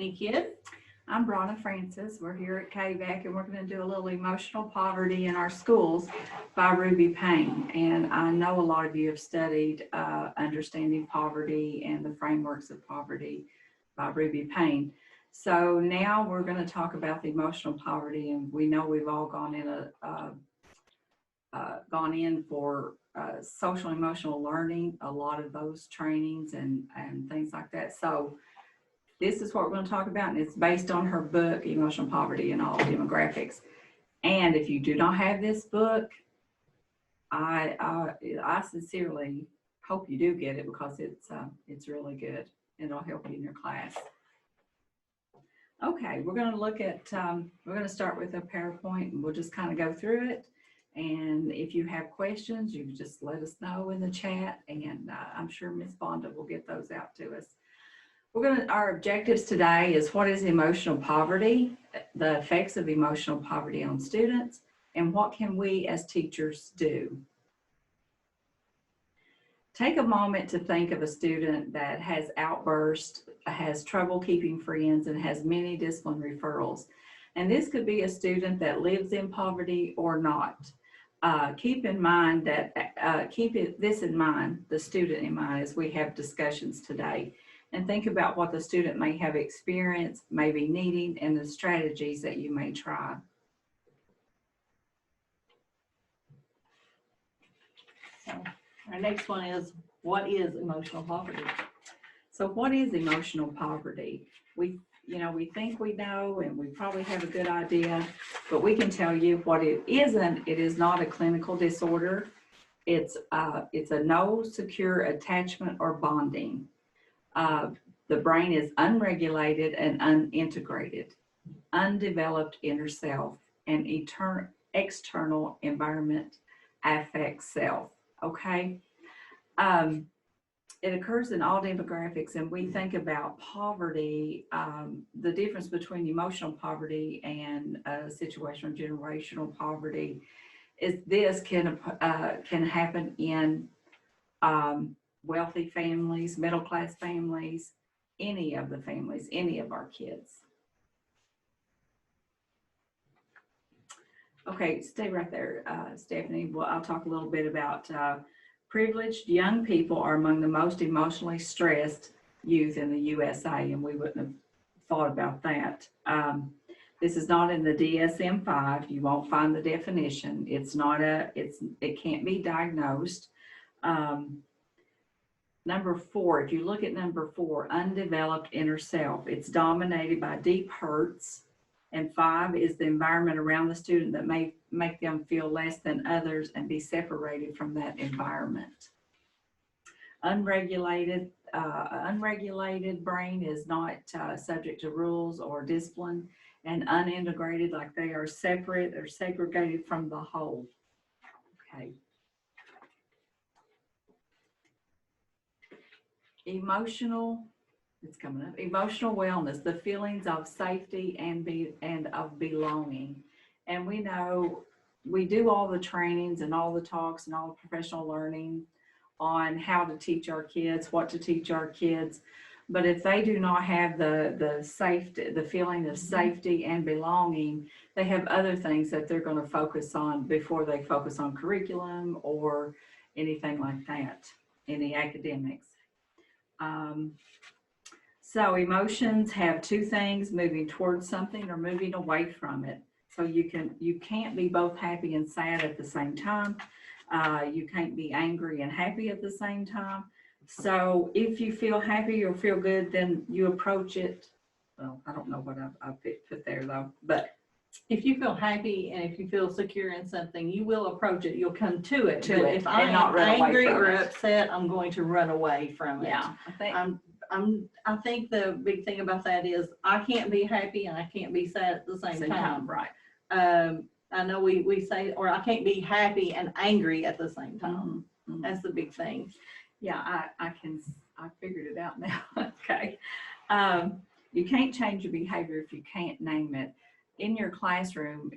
Stephanie Kidd. I'm Bronna Francis. We're here at KVAC and we're going to do a little emotional poverty in our schools by Ruby Payne. And I know a lot of you have studied Understanding Poverty and the Frameworks of Poverty by Ruby Payne. So now we're going to talk about the emotional poverty, and we know we've all gone in for social emotional learning, a lot of those trainings and things like that. So this is what we're going to talk about, and it's based on her book, Emotional Poverty and All Demographics. And if you do not have this book, I sincerely hope you do get it, because it's really good and it'll help you in your class. Okay, we're going to look at, we're going to start with a PowerPoint, and we'll just kind of go through it. And if you have questions, you can just let us know in the chat, and I'm sure Ms. Bonda will get those out to us. Our objectives today is what is emotional poverty, the effects of emotional poverty on students, and what can we as teachers do. Take a moment to think of a student that has outbursts, has trouble keeping friends, and has many discipline referrals. And this could be a student that lives in poverty or not. Keep in mind that, this in mind, the student in mind, as we have discussions today. And think about what the student may have experienced, may be needing, and the strategies that you may try. So our next one is, what is emotional poverty? So what is emotional poverty? We think we know, and we probably have a good idea, but we can tell you what it isn't. It is not a clinical disorder. It's a no secure attachment or bonding. The brain is unregulated and unintegrated, undeveloped inner self, and external environment affects self. Okay. It occurs in all demographics, and we think about poverty, the difference between emotional poverty and situational generational poverty is this can happen in wealthy families, middle-class families, any of the families, any of our kids. Okay, stay right there, Stephanie. Well, I'll talk a little bit about privileged young people are among the most emotionally stressed youth in the USA, and we wouldn't have thought about that. This is not in the DSM-5. You won't find the definition. It's not it can't be diagnosed. Number 4, if you look at number 4, undeveloped inner self, it's dominated by deep hurts. And 5 is the environment around the student that may make them feel less than others and be separated from that environment. Unregulated brain is not subject to rules or discipline, and unintegrated, like they are separate or segregated from the whole. Okay. Emotional wellness, the feelings of safety and of belonging. And we know we do all the trainings and all the talks and all the professional learning on how to teach our kids, what to teach our kids. But if they do not have the safety, the feeling of safety and belonging, they have other things that they're going to focus on before they focus on curriculum or anything like that in the academics. So emotions have 2 things: moving towards something or moving away from it. So you can't be both happy and sad at the same time. You can't be angry and happy at the same time. So if you feel happy or feel good, then you approach it. Well, I don't know what I've put there though, but if you feel happy and if you feel secure in something, you will approach it. You'll come to it. If I'm not angry or upset, I'm going to run away from it. Yeah, I think the big thing about that is I can't be happy and I can't be sad at the same time. Right. I know we say, or I can't be happy and angry at the same time. Mm-hmm. That's the big thing. Yeah, I figured it out now. Okay. You can't change your behavior if you can't name it. In your classroom,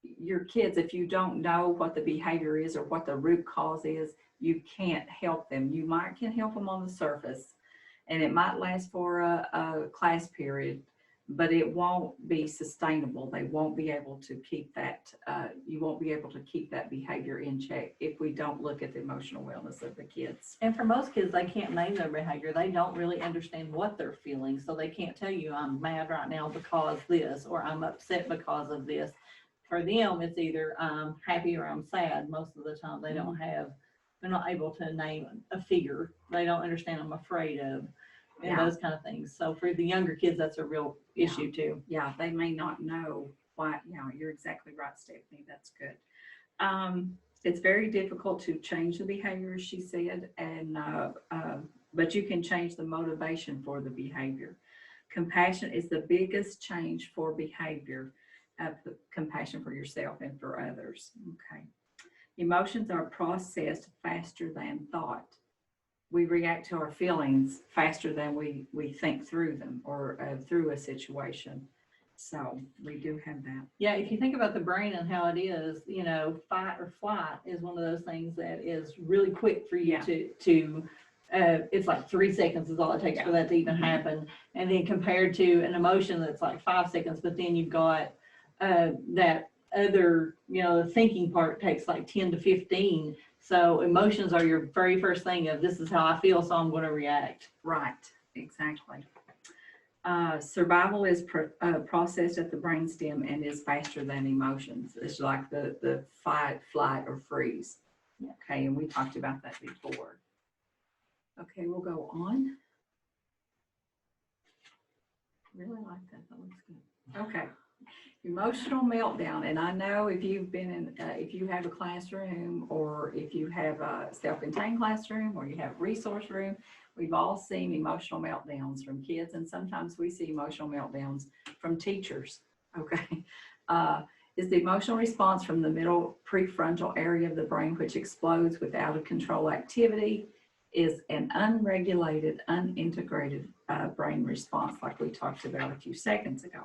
your kids, if you don't know what the behavior is or what the root cause is, you can't help them. You can help them on the surface, and it might last for a class period, but it won't be sustainable. They won't be able to keep that, you won't be able to keep that behavior in check if we don't look at the emotional wellness of the kids. And for most kids, they can't name their behavior. They don't really understand what they're feeling. So they can't tell you, I'm mad right now because this, or I'm upset because of this. For them, it's either I'm happy or I'm sad. Most of the time, they're not able to name a fear. They don't understand I'm afraid of, and Yeah. those kind of things. So for the younger kids, that's a real issue too. Yeah, they may not know why. Yeah, you're exactly right, Stephanie. That's good. It's very difficult to change the behavior, she said, and but you can change the motivation for the behavior. Compassion is the biggest change for behavior, compassion for yourself and for others. Okay. Emotions are processed faster than thought. We react to our feelings faster than we think through them or through a situation. So we do have that. Yeah, if you think about the brain and how it is, fight or flight is one of those things that is really quick for you to it's like 3 seconds is all it takes for that to even happen. And then compared to an emotion that's like 5 seconds, but then you've got that other, the thinking part takes like 10 to 15. So emotions are your very first thing of this is how I feel, so I'm going to react. Right, exactly. Survival is processed at the brainstem and is faster than emotions. It's like the fight, flight, or freeze. Yeah. Okay, and we talked about that before. Okay, we'll go on. Really like that. That looks good. Okay. Emotional meltdown. And I know if you've been in, if you have a classroom or if you have a self-contained classroom or you have a resource room, we've all seen emotional meltdowns from kids. And sometimes we see emotional meltdowns from teachers. Okay. Is the emotional response from the middle prefrontal area of the brain, which explodes with out of control activity, is an unregulated, unintegrated brain response like we talked about a few seconds ago.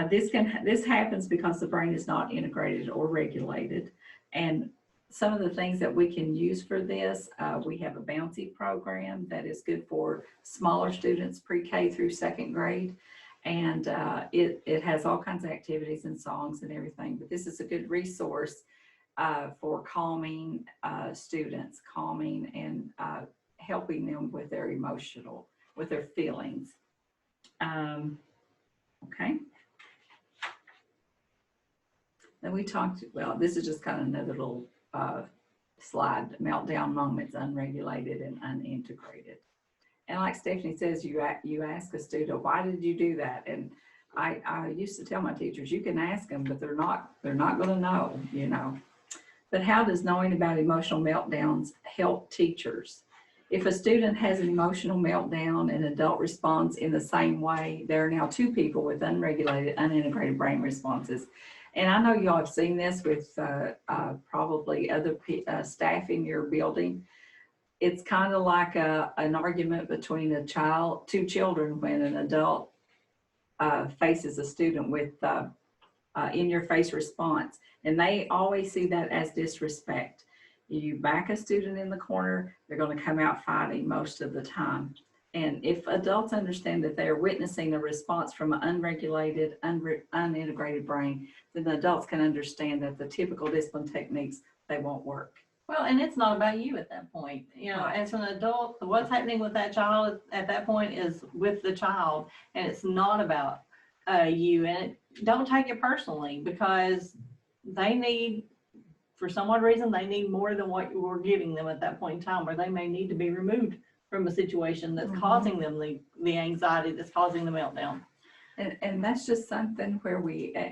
This happens because the brain is not integrated or regulated. And some of the things that we can use for this, we have a Bouncy program that is good for smaller students, pre-K through 2nd grade. And it has all kinds of activities and songs and everything. But this is a good resource for calming students, calming and helping them with their with their feelings. Okay. Then we talked, well, this is just kind of another little slide, meltdown moments, unregulated and unintegrated. And like Stephanie says, you ask a student, why did you do that? And I used to tell my teachers, you can ask them, but they're not going to know, But how does knowing about emotional meltdowns help teachers? If a student has an emotional meltdown and an adult responds in the same way, there are now 2 people with unregulated, unintegrated brain responses. And I know y'all have seen this with probably other staff in your building. It's kind of like an argument between 2 children when an adult faces a student with in-your-face response. And they always see that as disrespect. You back a student in the corner, they're going to come out fighting most of the time. And if adults understand that they're witnessing a response from an unregulated, unintegrated brain, then the adults can understand that the typical discipline techniques, they won't work. Well, and it's not about you at that point. As an adult, what's happening with that child at that point is with the child, and it's not about you. And don't take it personally, because they need, for some odd reason, they need more than what you were giving them at that point in time, or they may need to be removed from a situation that's causing them the anxiety, that's causing the meltdown. And that's just something where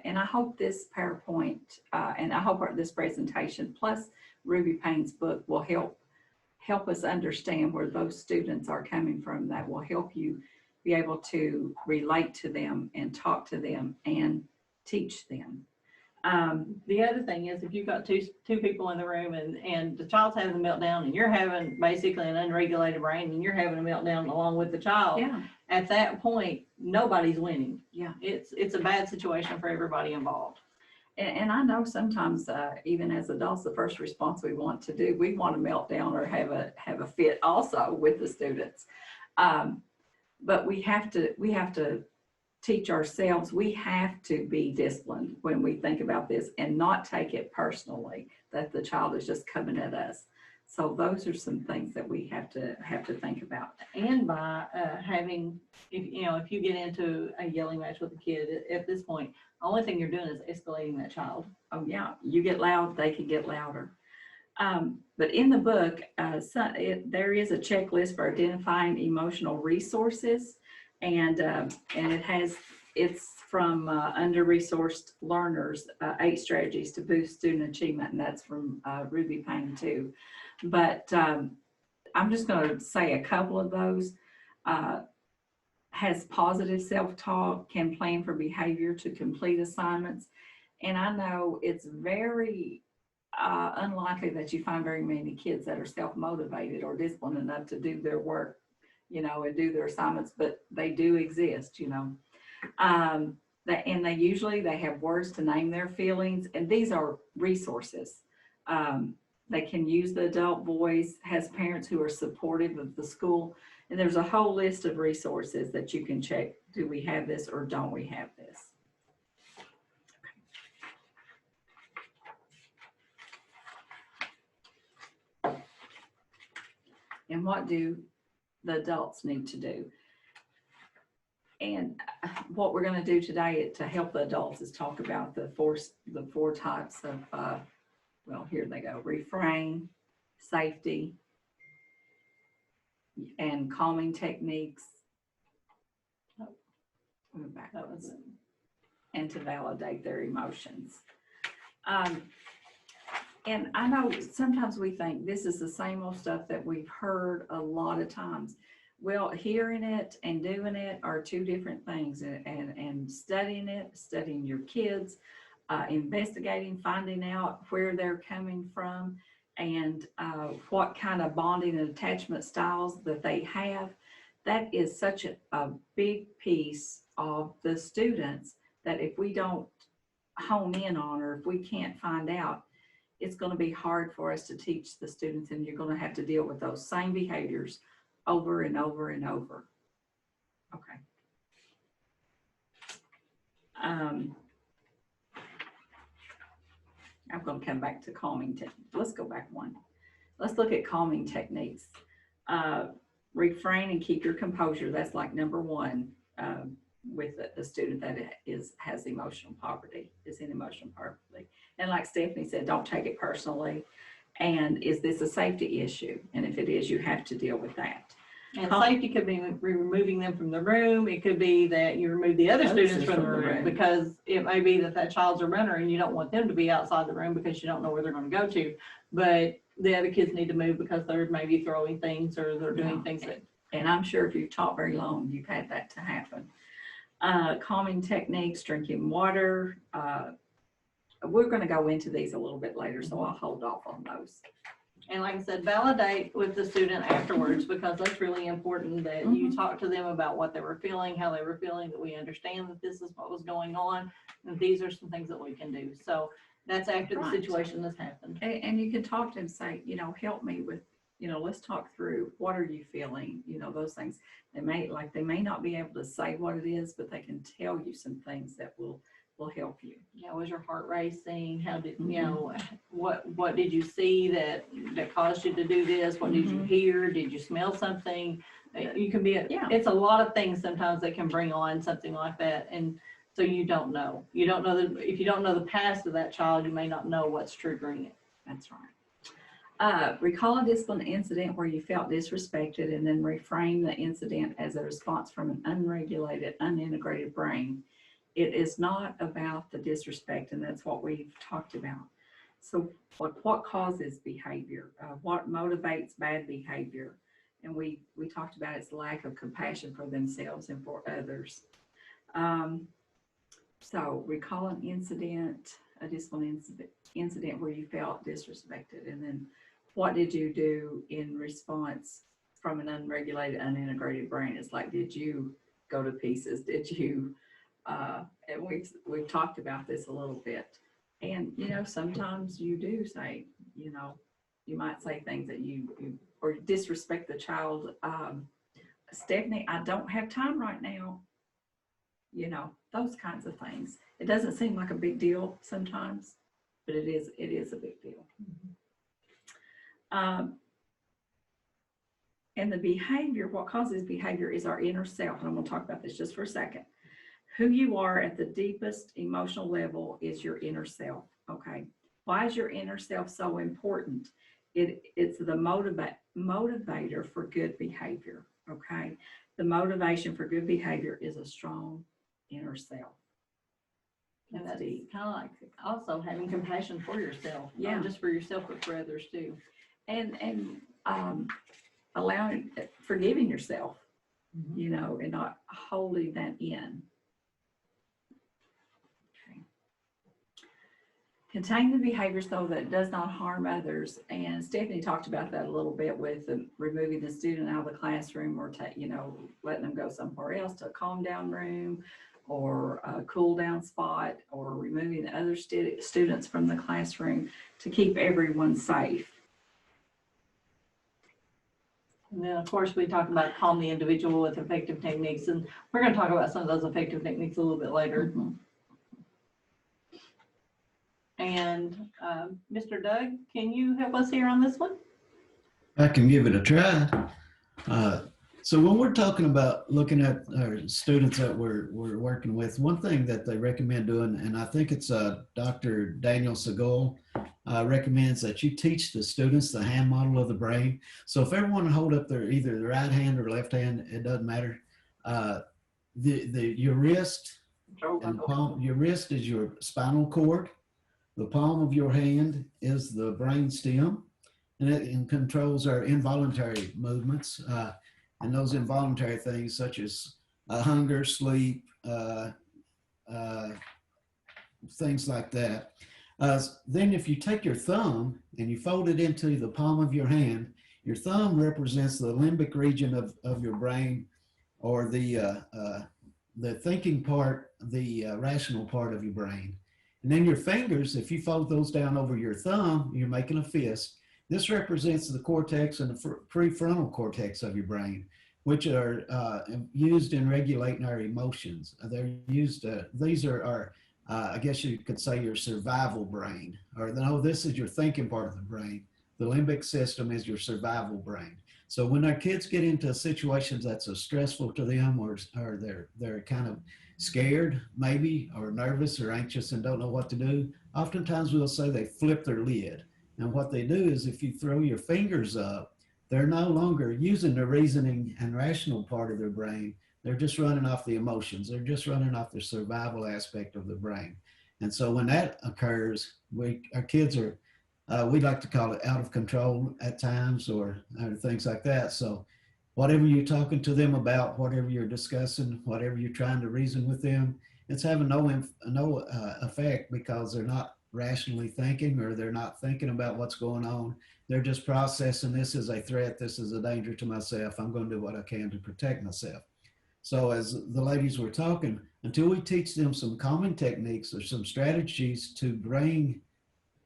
and I hope this PowerPoint and I hope this presentation plus Ruby Payne's book will help us understand where those students are coming from. That will help you be able to relate to them and talk to them and teach them. The other thing is, if you've got two people in the room and the child's having a meltdown and you're having basically an unregulated brain and you're having a meltdown along with the child, at that point, nobody's winning. Yeah. It's a bad situation for everybody involved. And I know sometimes, even as adults, the first response we want to do, we want to melt down or have a fit also with the students. But we have to teach ourselves, we have to be disciplined when we think about this and not take it personally that the child is just coming at us. So those are some things that we have to think about. And by having, if you get into a yelling match with a kid at this point, the only thing you're doing is escalating that child. Oh yeah, you get loud, they can get louder. But in the book, there is a checklist for identifying emotional resources, and it's from Under-Resourced Learners, 8 Strategies to Boost Student Achievement, and that's from Ruby Payne too. But I'm just going to say a couple of those. Has positive self-talk, can plan for behavior to complete assignments. And I know it's very unlikely that you find very many kids that are self-motivated or disciplined enough to do their work, and do their assignments, but they do exist, and they usually have words to name their feelings, and these are resources. They can use the adult voice, has parents who are supportive of the school, and there's a whole list of resources that you can check. Do we have this or don't we have this? And what do the adults need to do? And what we're going to do today to help the adults is talk about the four types of, well, here they go: refrain, safety, and calming techniques. Backwards, and to validate their emotions. And I know sometimes we think this is the same old stuff that we've heard a lot of times. Well, hearing it and doing it are two different things, and studying it, studying your kids, investigating, finding out where they're coming from, and what kind of bonding and attachment styles that they have. That is such a big piece of the students that if we don't hone in on, or if we can't find out, it's going to be hard for us to teach the students, and you're going to have to deal with those same behaviors over and over and over. Okay. I'm going to come back to calming techniques. Let's go back one. Let's look at calming techniques. Refrain and keep your composure. That's like number one with a student that has emotional poverty, is in emotional poverty. And like Stephanie said, don't take it personally. And is this a safety issue? And if it is, you have to deal with that. And safety could be removing them from the room. It could be that you remove the other students from the room, because it may be that child's a runner and you don't want them to be outside the room because you don't know where they're going to go to. But the other kids need to move because they're maybe throwing things or they're doing things that. And I'm sure if you've taught very long, you've had that to happen. Calming techniques, drinking water. We're going to go into these a little bit later, so I'll hold off on those. And like I said, validate with the student afterwards, because that's really important that you talk to them about what they were feeling, how they were feeling, that we understand that this is what was going on, and these are some things that we can do. So that's after the situation has happened. And you can talk to them, say, help me with, let's talk through, what are you feeling? Those things. They may not be able to say what it is, but they can tell you some things that will help you. Was your heart racing? How did, what did you see that caused you to do this? What did you hear? Did you smell something? You can be, it's a lot of things sometimes that can bring on something like that. And so you don't know that if you don't know the past of that child, you may not know what's triggering it. That's right. Recall a discipline incident where you felt disrespected, and then reframe the incident as a response from an unregulated, unintegrated brain. It is not about the disrespect, and that's what we've talked about. So what causes behavior? What motivates bad behavior? And we talked about its lack of compassion for themselves and for others. So recall an incident, a discipline incident where you felt disrespected, and then what did you do in response from an unregulated, unintegrated brain? It's like, did you go to pieces? Did you, and we've talked about this a little bit. And, sometimes you do say, you might say things that you or disrespect the child. Stephanie, I don't have time right now. you know, those kinds of things. It doesn't seem like a big deal sometimes, but it is a big deal. And the behavior, what causes behavior is our inner self. And I'm going to talk about this just for a second. Who you are at the deepest emotional level is your inner self. Okay. Why is your inner self so important? It's the motivator for good behavior. Okay. The motivation for good behavior is a strong inner self. And that's kind of like also having compassion for yourself, Yeah. not just for yourself, but for others too. And forgiving yourself, you know, and not holding that in. Okay. Contain the behavior so that it does not harm others. And Stephanie talked about that a little bit with removing the student out of the classroom, or letting them go somewhere else to a calm down room or a cool down spot, or removing the other students from the classroom to keep everyone safe. And then, of course, we talk about calm the individual with effective techniques, and we're going to talk about some of those effective techniques a little bit later. And Mr. Doug, can you help us here on this one? I can give it a try. So when we're talking about looking at our students that we're working with, one thing that they recommend doing, and I think it's Dr. Daniel Segal recommends that you teach the students the hand model of the brain. So if everyone hold up either the right hand or left hand, it doesn't matter. Your wrist and palm, your wrist is your spinal cord. The palm of your hand is the brain stem, and it controls our involuntary movements. And those involuntary things such as hunger, sleep, things like that. Then if you take your thumb and you fold it into the palm of your hand, your thumb represents the limbic region of your brain, or the thinking part, the rational part of your brain. And then your fingers, if you fold those down over your thumb, you're making a fist. This represents the cortex and the prefrontal cortex of your brain, which are used in regulating our emotions. They're used, these are our, I guess you could say, your survival brain, or no, this is your thinking part of the brain. The limbic system is your survival brain. So when our kids get into situations that's stressful to them, or they're kind of scared maybe, or nervous or anxious and don't know what to do, oftentimes we'll say they flip their lid. And what they do is, if you throw your fingers up, they're no longer using the reasoning and rational part of their brain. They're just running off the emotions. They're just running off the survival aspect of the brain. And so when that occurs, our kids are, we like to call it out of control at times, or things like that. So whatever you're talking to them about, whatever you're discussing, whatever you're trying to reason with them, it's having no effect, because they're not rationally thinking, or they're not thinking about what's going on. They're just processing, this is a threat, this is a danger to myself, I'm going to do what I can to protect myself. So as the ladies were talking, until we teach them some calming techniques or some strategies to bring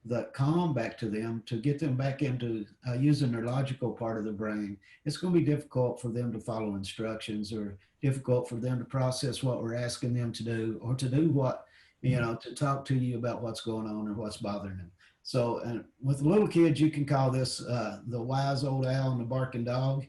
the calm back to them, to get them back into using their logical part of the brain, it's going to be difficult for them to follow instructions, or difficult for them to process what we're asking them to do, or to do what, to talk to you about what's going on or what's bothering them. So with little kids, you can call this the wise old owl and the barking dog.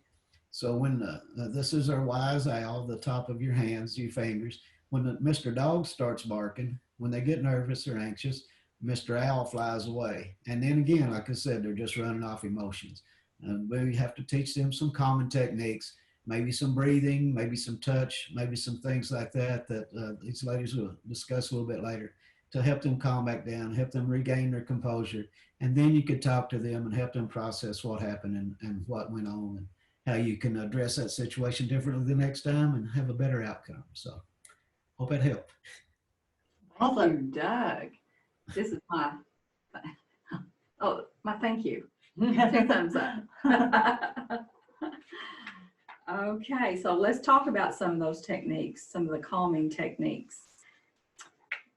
So when this is our wise owl, the top of your hands, your fingers. When Mr. Dog starts barking, when they get nervous or anxious, Mr. Owl flies away. And then again, like I said, they're just running off emotions. We have to teach them some common techniques, maybe some breathing, maybe some touch, maybe some things like that these ladies will discuss a little bit later, to help them calm back down, help them regain their composure. And then you could talk to them and help them process what happened and what went on, and how you can address that situation differently the next time and have a better outcome. So hope it helped. Awesome, Doug. This is my thank you. 2 thumbs up. Okay, so let's talk about some of those techniques, some of the calming techniques.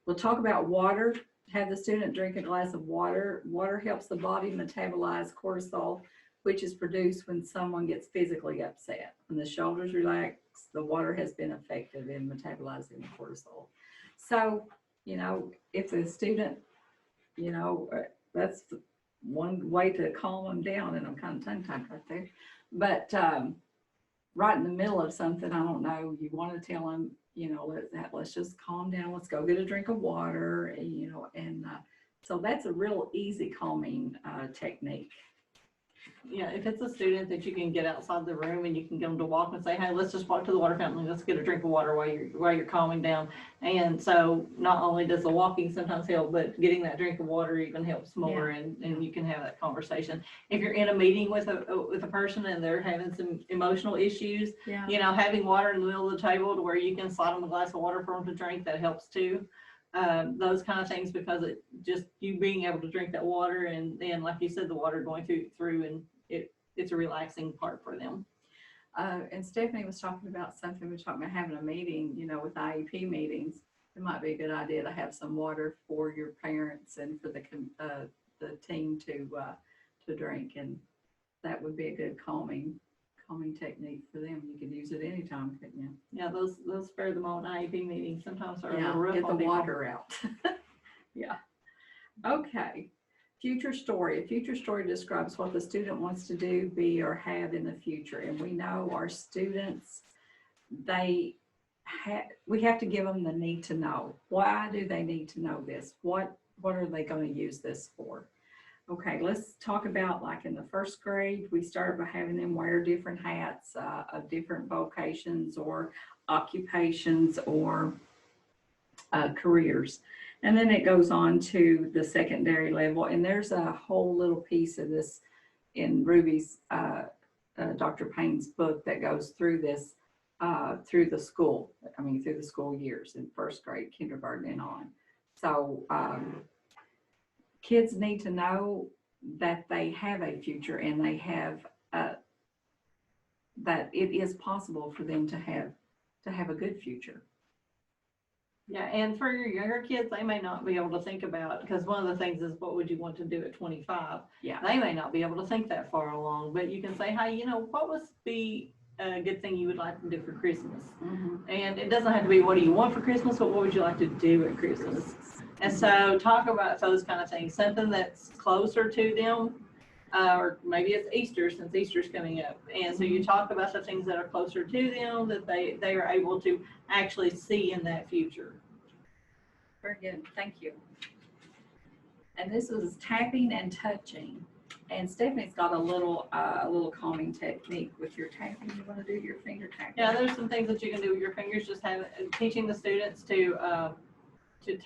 We'll talk about water. Have the student drink a glass of water. Water helps the body metabolize cortisol, which is produced when someone gets physically upset. When the shoulders relax, detox. The water has been effective in metabolizing the cortisol. So, you know, if the student, you know, that's one way to calm them down, and I'm kind of tongue-tied right there. But right in the middle of something, I don't know, you want to tell them, you know, let's just calm down. Let's go get a drink of water, and, you know, and so that's a real easy calming technique. Yeah, if it's a student that you can get outside the room and you can get them to walk and say, hey, let's just walk to the water fountain and let's get a drink of water while you're calming down. And so not only does the walking sometimes help, but getting that drink of water even helps more, and you can have that conversation. If you're in a meeting with a person and they're having some emotional issues, you know, having water in the middle of the table to where you can slide them a glass of water for them to drink, that helps too. Those kind of things, because it just you being able to drink that water, and then like you said, the water going through and it's a relaxing part for them. And Stephanie was talking about something, we were talking about having a meeting, you know, with IEP meetings. It might be a good idea to have some water for your parents and for the team to drink, and that would be a good calming technique for them. You could use it anytime, couldn't you? Yeah, those spare the moment IEP meetings sometimes are a little rough get on the people. water out. Yeah. Okay. Future story. A future story describes what the student wants to do, be, or have in the future. And we know our students, we have to give them the need to know. Why do they need to know this? What are they going to use this for? Okay, let's talk about, like, in the first grade, we started by having them wear different hats of different vocations or occupations or careers. And then it goes on to the secondary level. And there's a whole little piece of this in Ruby's, Dr. Payne's book that goes through this, through the school years in first grade, kindergarten and on. So kids need to know that they have a future, and they have, that it is possible for them to have a good future. Yeah, and for your younger kids, they may not be able to think about, because one of the things is, what would you want to do at 25? Yeah. They may not be able to think that far along, but you can say, hey, you know, what would be a good thing you would like to do for Christmas? Mm-hmm. And it doesn't have to be what do you want for Christmas, but what would you like to do at Christmas? And so talk about those kind of things, something that's closer to them, or maybe it's Easter, since Easter's coming up. And so you talk about the things that are closer to them, that they are able to actually see in that future. Very good, thank you. And this is tapping and touching. And Stephanie's got a little calming technique with your tapping. You want to do your finger tapping? Yeah, there's some things that you can do with your fingers. Just teaching the students to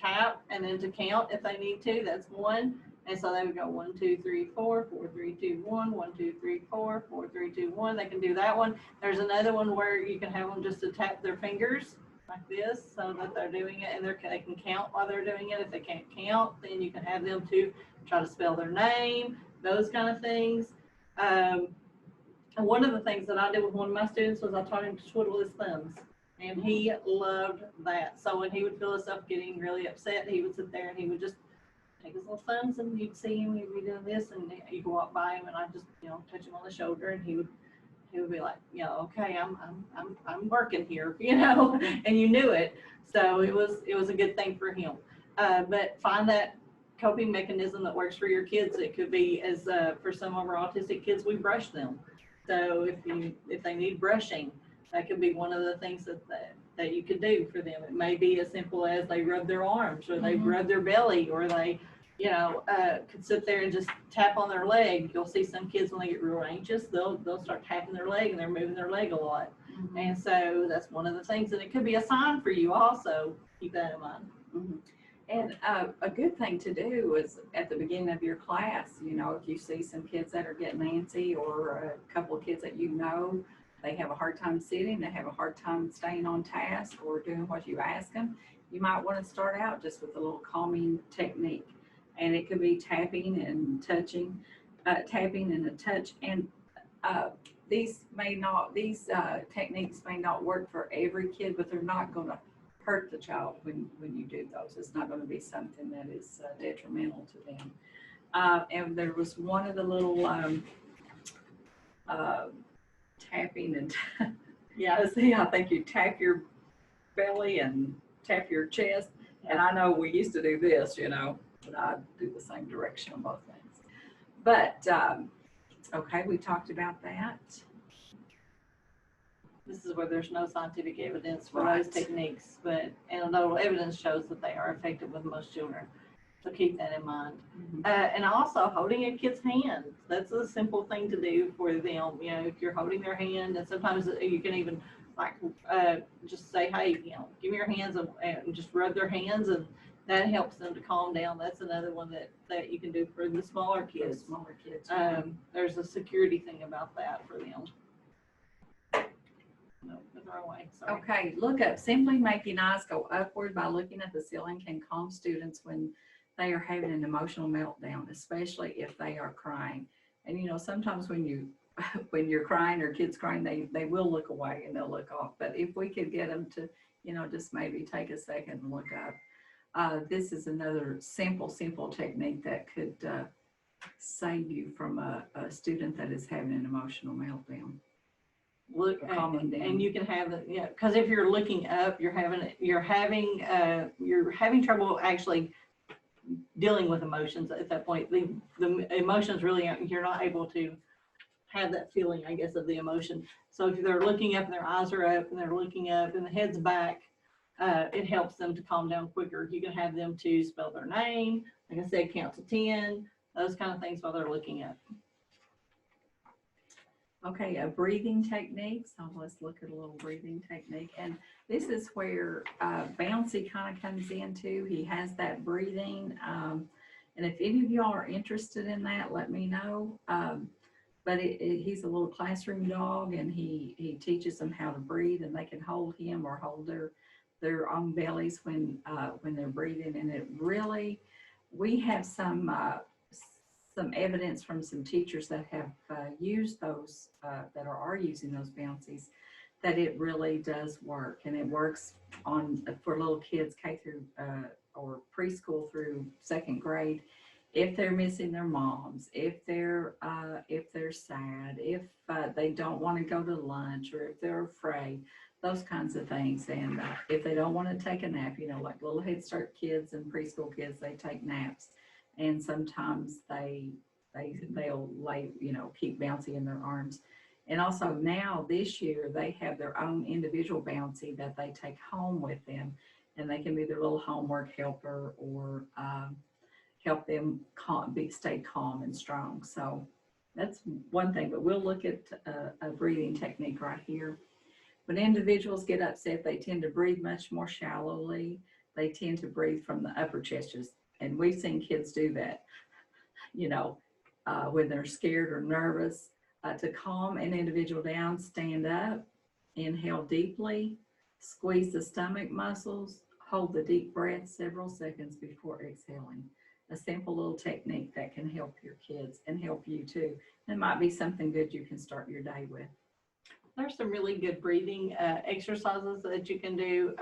tap and then to count if they need to. That's one. And so they would go 1, 2, 3, 4, 4, 3, 2, 1, 1, 2, 3, 4, 4, 3, 2, 1. They can do that one. There's another one where you can have them just to tap their fingers like this, so that they're doing it, and they can count while they're doing it. If they can't count, then you can have them to try to spell their name, those kind of things. And one of the things that I did with one of my students was I taught him to twiddle his thumbs, and he loved that. So when he would feel himself getting really upset, he would sit there and he would just take his little thumbs, and you'd see him, he'd be doing this, and you could walk by him, and I just, you know, touch him on the shoulder, and he would be like, you know, okay, I'm working here, you know, and you knew it. So it was a good thing for him. But find that coping mechanism that works for your kids. It could be, as for some of our autistic kids, we brush them. So if they need brushing, that could be one of the things that you could do for them. It may be as simple as they rub their arms, or they rub their belly, or they, you know, could sit there and just tap on their leg. You'll see some kids when they get real anxious, they'll start tapping their leg, and they're moving their leg a lot. Mm-hmm. And so that's one of the things, and it could be a sign for you also. Keep that in mind. Mm-hmm. And a good thing to do is at the beginning of your class, you know, if you see some kids that are getting antsy, or a couple of kids that you know, they have a hard time sitting, they have a hard time staying on task or doing what you ask them, you might want to start out just with a little calming technique. And it could be tapping and touching, tapping and a touch. And these techniques may not work for every kid, but they're not going to hurt the child when you do those. It's not going to be something that is detrimental to them. And there was one of the little tapping and Yeah, see, I think you tap your belly and tap your chest. And I know we used to do this, but I do the same direction on both things. But, okay, we talked about that. This is where there's no scientific evidence for Right. those techniques, but anecdotal evidence shows that they are effective with most children. So keep that in mind. And also holding a kid's hand. That's a simple thing to do for them. If you're holding their hand, and sometimes you can even just say, hey, give me your hands and just rub their hands, and that helps them to calm down. That's another one that you can do for the smaller kids. There's a security thing about that for them. No, the wrong way. Sorry. Okay, look up. Simply making eyes go upward by looking at the ceiling can calm students when they are having an emotional meltdown, especially if they are crying. And sometimes when you're crying or kids crying, they will look away and they'll look off. But if we could get them to, just maybe take a second and look up. This is another simple technique that could save you from a student that is having an emotional meltdown. Look, and you can have it, because if you're looking up, you're having trouble actually dealing with emotions at that point. The emotions really you're not able to have that feeling, I guess, of the emotion. So if they're looking up and their eyes are up and they're looking up and the head's back, it helps them to calm down quicker. You can have them to spell their name, like I said, count to 10, those kind of things while they're looking up. Okay, a breathing technique. So let's look at a little breathing technique. And this is where Bouncy kind of comes into. He has that breathing. And if any of y'all are interested in that, let me know. But he's a little classroom dog, and he teaches them how to breathe, and they can hold him or hold their own bellies when they're breathing. And it really, we have some evidence from some teachers that have used those, that are using those bouncies, that it really does work. And it works for little kids K through or preschool through 2nd grade, if they're missing their moms, if they're sad, if they don't want to go to lunch, or if they're afraid, those kinds of things. And if they don't want to take a nap, like little Head Start kids and preschool kids, they take naps. And sometimes they'll lay, keep Bouncy in their arms. And also now this year, they have their own individual Bouncy that they take home with them, and they can be their little homework helper or help them stay calm and strong. So that's one thing, but we'll look at a breathing technique right here. When individuals get upset, they tend to breathe much more shallowly. They tend to breathe from the upper chest. And we've seen kids do that, when they're scared or nervous. To calm an individual down, stand up, inhale deeply, squeeze the stomach muscles, hold the deep breath several seconds before exhaling. A simple little technique that can help your kids and help you too. It might be something good you can start your day with. There's some really good breathing exercises that you can do,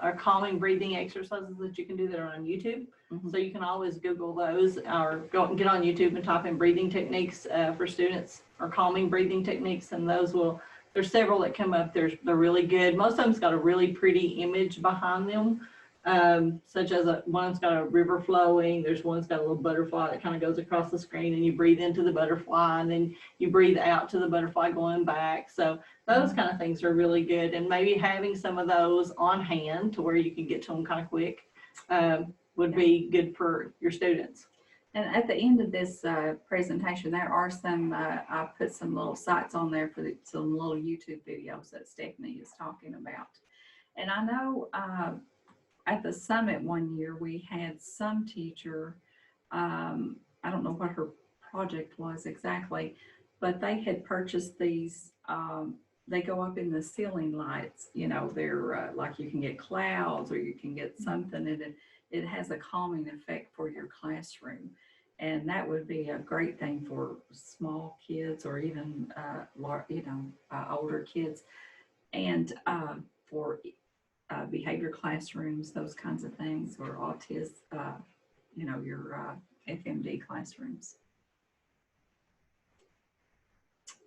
or calming breathing exercises that you can do that are on YouTube. Mm-hmm. So you can always Google those, or go and get on YouTube and type in breathing techniques for students, or calming breathing techniques, and there's several that come up. They're really good. Most of them's got a really pretty image behind them. Such as one's got a river flowing, there's one's got a little butterfly that kind of goes across the screen, and you breathe into the butterfly and then you breathe out to the butterfly going back. So those kind of things are really good, and maybe having some of those on hand to where you can get to them kind of quick would be good for your students. And at the end of this presentation, there are some, I put some little sites on there for some little YouTube videos that Stephanie is talking about. And I know at the summit one year, we had some teacher, I don't know what her project was exactly, but they had purchased these, they go up in the ceiling lights, they're like you can get clouds or you can get something, and it has a calming effect for your classroom. And that would be a great thing for small kids or even, older kids, and for behavior classrooms, those kinds of things, or autism, your FMD classrooms.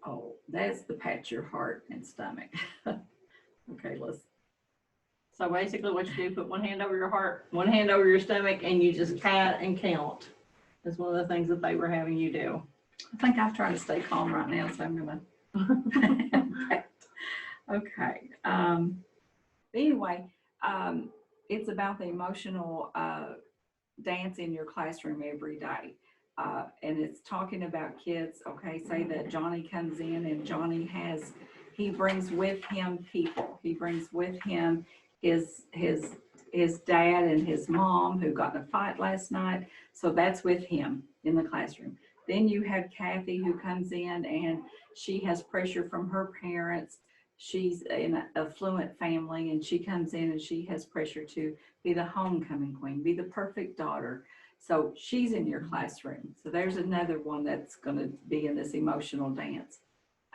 Oh, that's the pat your heart and stomach. Okay, So basically what you do, put one hand over your heart, one hand over your stomach, and you just pat and count. That's one of the things that they were having you do. I think I'm trying to stay calm right now, so I'm gonna. Okay. Anyway, it's about the emotional dance in your classroom every day. And it's talking about kids, okay, say that Johnny comes in and he brings with him people. He brings with him his dad and his mom who got in a fight last night. So that's with him in the classroom. Then you have Kathy who comes in and she has pressure from her parents. She's in an affluent family and she comes in and she has pressure to be the homecoming queen, be the perfect daughter. So she's in your classroom. So there's another one that's going to be in this emotional dance.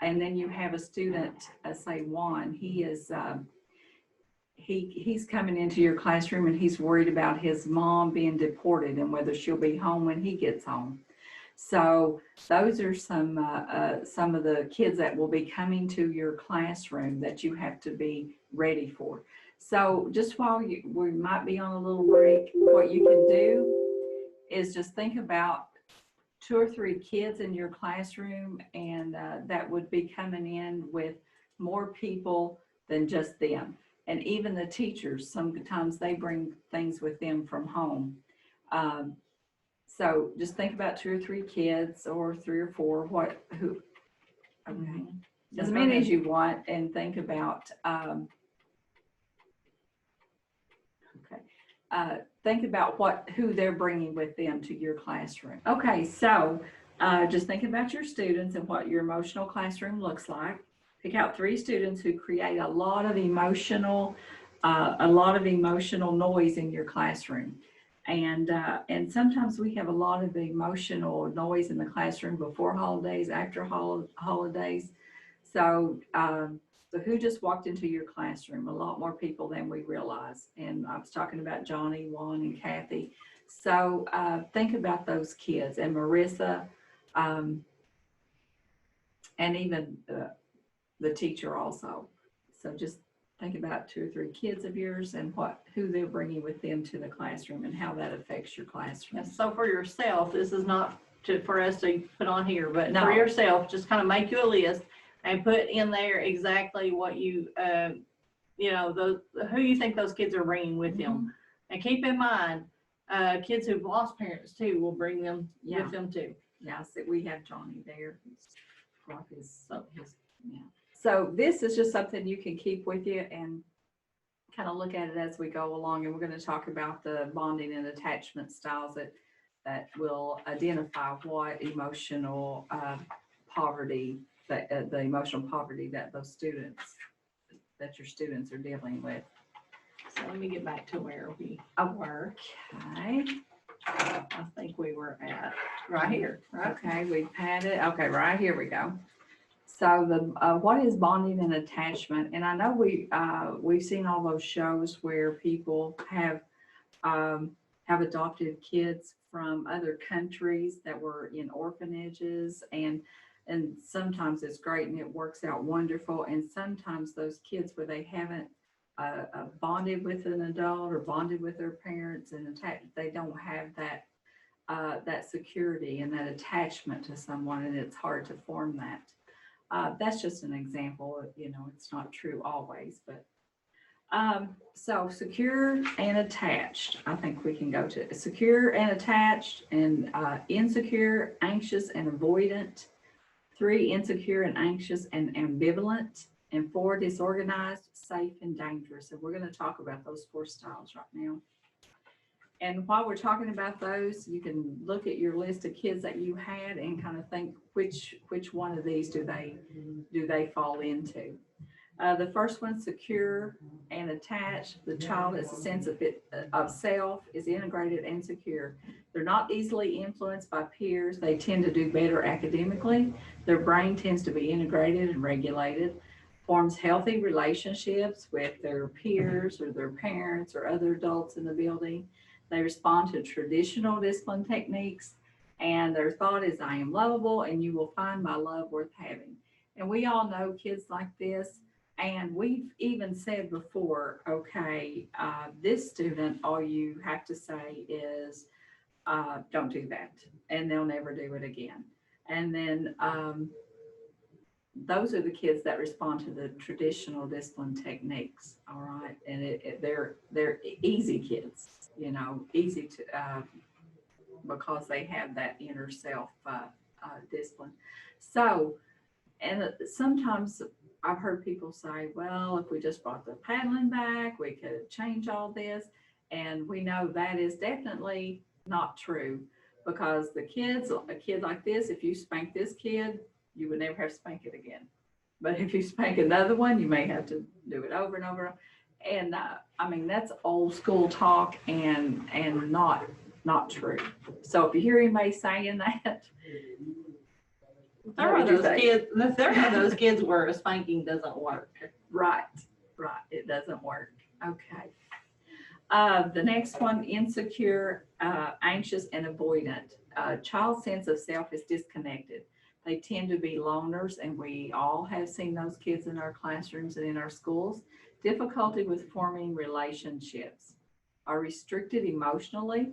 And then you have a student, say Juan, he's coming into your classroom and he's worried about his mom being deported and whether she'll be home when he gets home. So those are some of the kids that will be coming to your classroom that you have to be ready for. So just while we might be on a little break, what you can do is just think about 2 or 3 kids in your classroom, and that would be coming in with more people than just them. And even the teachers, sometimes they bring things with them from home. So just think about 2 or 3 kids or 3 or 4, okay. As many as you want, and think about, think about who they're bringing with them to your classroom. Okay, so just think about your students and what your emotional classroom looks like. Pick out 3 students who create a lot of emotional noise in your classroom. And sometimes we have a lot of emotional noise in the classroom before holidays, after holidays. So who just walked into your classroom? A lot more people than we realize. And I was talking about Johnny, Juan, and Kathy. So think about those kids, and Marissa, and even the teacher also. So just think about 2 or 3 kids of yours and who they're bringing with them to the classroom and how that affects your classroom. And so for yourself, this is not for us to put on here, but No. for yourself, just kind of make you a list and put in there exactly what you, who you think those kids are bringing with them. And keep in mind, kids who've lost parents too will bring them with them too. Yeah, so we have Johnny there. So this is just something you can keep with you and kind of look at it as we go along. And we're going to talk about the bonding and attachment styles that will identify what emotional poverty, the emotional poverty that your students are dealing with. So let me get back to where we were. Okay. I think we were at right here. Right? Okay, we had it. Okay, right here we go. So what is bonding and attachment? And I know we've seen all those shows where people have adopted kids from other countries that were in orphanages, and sometimes it's great and it works out wonderful. And sometimes those kids where they haven't bonded with an adult or bonded with their parents and attached, they don't have that security and that attachment to someone, and it's hard to form that. That's just an example. It's not true always, but so secure and attached. I think we can go to secure and attached, and insecure, anxious, and avoidant. 3, insecure and anxious and ambivalent. And 4, disorganized, safe, and dangerous. And we're going to talk about those 4 styles right now. And while we're talking about those, you can look at your list of kids that you had and kind of think which one of these do they fall into. The first one, secure and attached. The child has a sense of self, is integrated and secure. They're not easily influenced by peers. They tend to do better academically. Their brain tends to be integrated and regulated. Forms healthy relationships with their peers or their parents or other adults in the building. They respond to traditional discipline techniques, and their thought is, I am lovable and you will find my love worth having. And we all know kids like this. And we've even said before, okay, this student, all you have to say is, don't do that. And they'll never do it again. And then those are the kids that respond to the traditional discipline techniques. All right. And they're easy kids, easy to, because they have that inner self discipline. So, and sometimes I've heard people say, well, if we just brought the paddling back, we could change all this. And we know that is definitely not true, because a kid like this, if you spank this kid, you would never have to spank it again. But if you spank another one, you may have to do it over and over. And I mean, that's old school talk and not true. So if you hear anybody saying that, There are those kids where a spanking doesn't work. right, it doesn't work. Okay. The next one, insecure, anxious, and avoidant. Child's sense of self is disconnected. They tend to be loners, and we all have seen those kids in our classrooms and in our schools. Difficulty with forming relationships. Are restricted emotionally.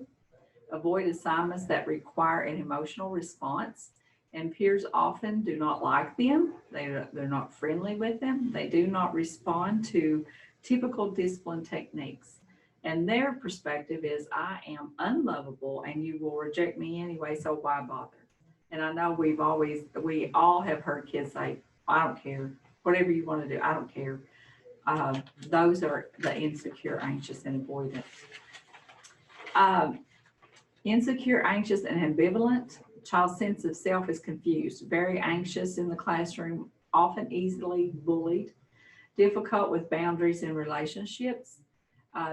Avoid assignments that require an emotional response. And peers often do not like them. They're not friendly with them. They do not respond to typical discipline techniques. And their perspective is, I am unlovable and you will reject me anyway, so why bother? And I know we all have heard kids say, I don't care, whatever you want to do, I don't care. Those are the insecure, anxious, and avoidant. Insecure, anxious, and ambivalent. Child's sense of self is confused, very anxious in the classroom, often easily bullied, difficult with boundaries in relationships,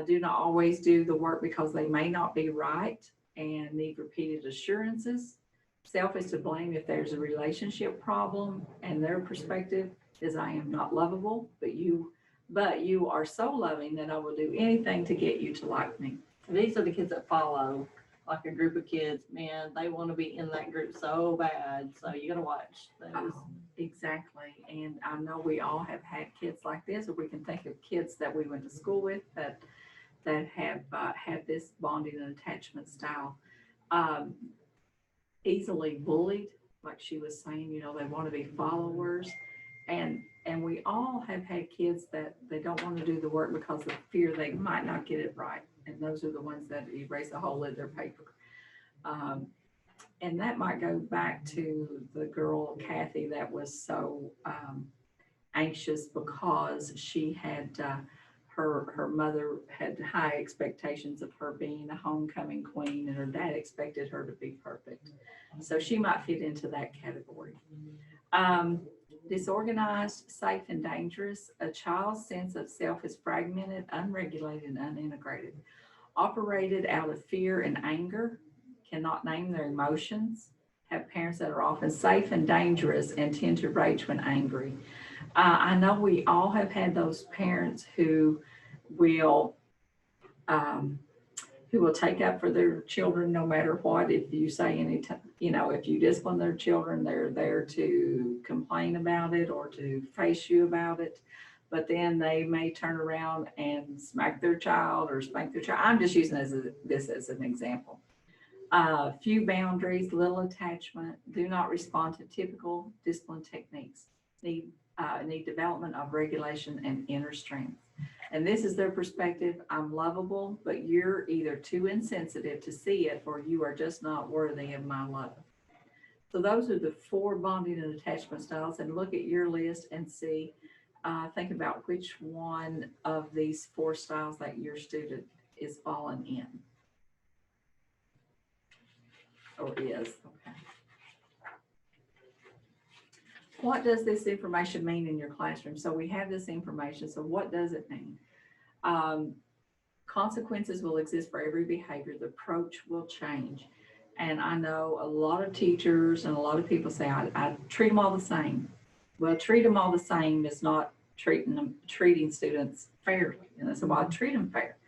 do not always do the work because they may not be right and need repeated assurances. Self is to blame if there's a relationship problem, and their perspective is, I am not lovable, but you are so loving that I will do anything to get you to like me. These are the kids that follow like a group of kids. Man, they want to be in that group so bad. So you got to watch those. Exactly. And I know we all have had kids like this, or we can think of kids that we went to school with that have had this bonding and attachment style. Easily bullied, like she was saying, they want to be followers. And we all have had kids that they don't want to do the work because of fear they might not get it right. And those are the ones that erase a hole in their paper. And that might go back to the girl, Kathy, that was so anxious because she had, her mother had high expectations of her being a homecoming queen, and her dad expected her to be perfect. So she might fit into that category. Disorganized, safe, and dangerous. A child's sense of self is fragmented, unregulated, and unintegrated. Operated out of fear and anger, cannot name their emotions, have parents that are often safe and dangerous and tend to rage when angry. I know we all have had those parents who will take up for their children no matter what. If you say anything, if you discipline their children, they're there to complain about it or to face you about it. But then they may turn around and smack their child or spank their child. I'm just using this as an example. Few boundaries, little attachment, do not respond to typical discipline techniques, need development of regulation and inner strength. And this is their perspective. I'm lovable, but you're either too insensitive to see it or you are just not worthy of my love. So those are the 4 bonding and attachment styles. And look at your list and see, think about which one of these 4 styles that your student is falling in. Or is. Okay. What does this information mean in your classroom? So we have this information. So what does it mean? Consequences will exist for every behavior. The approach will change. And I know a lot of teachers and a lot of people say, I treat them all the same. Well, treat them all the same is not treating students fairly. And I said, well, I treat them fair.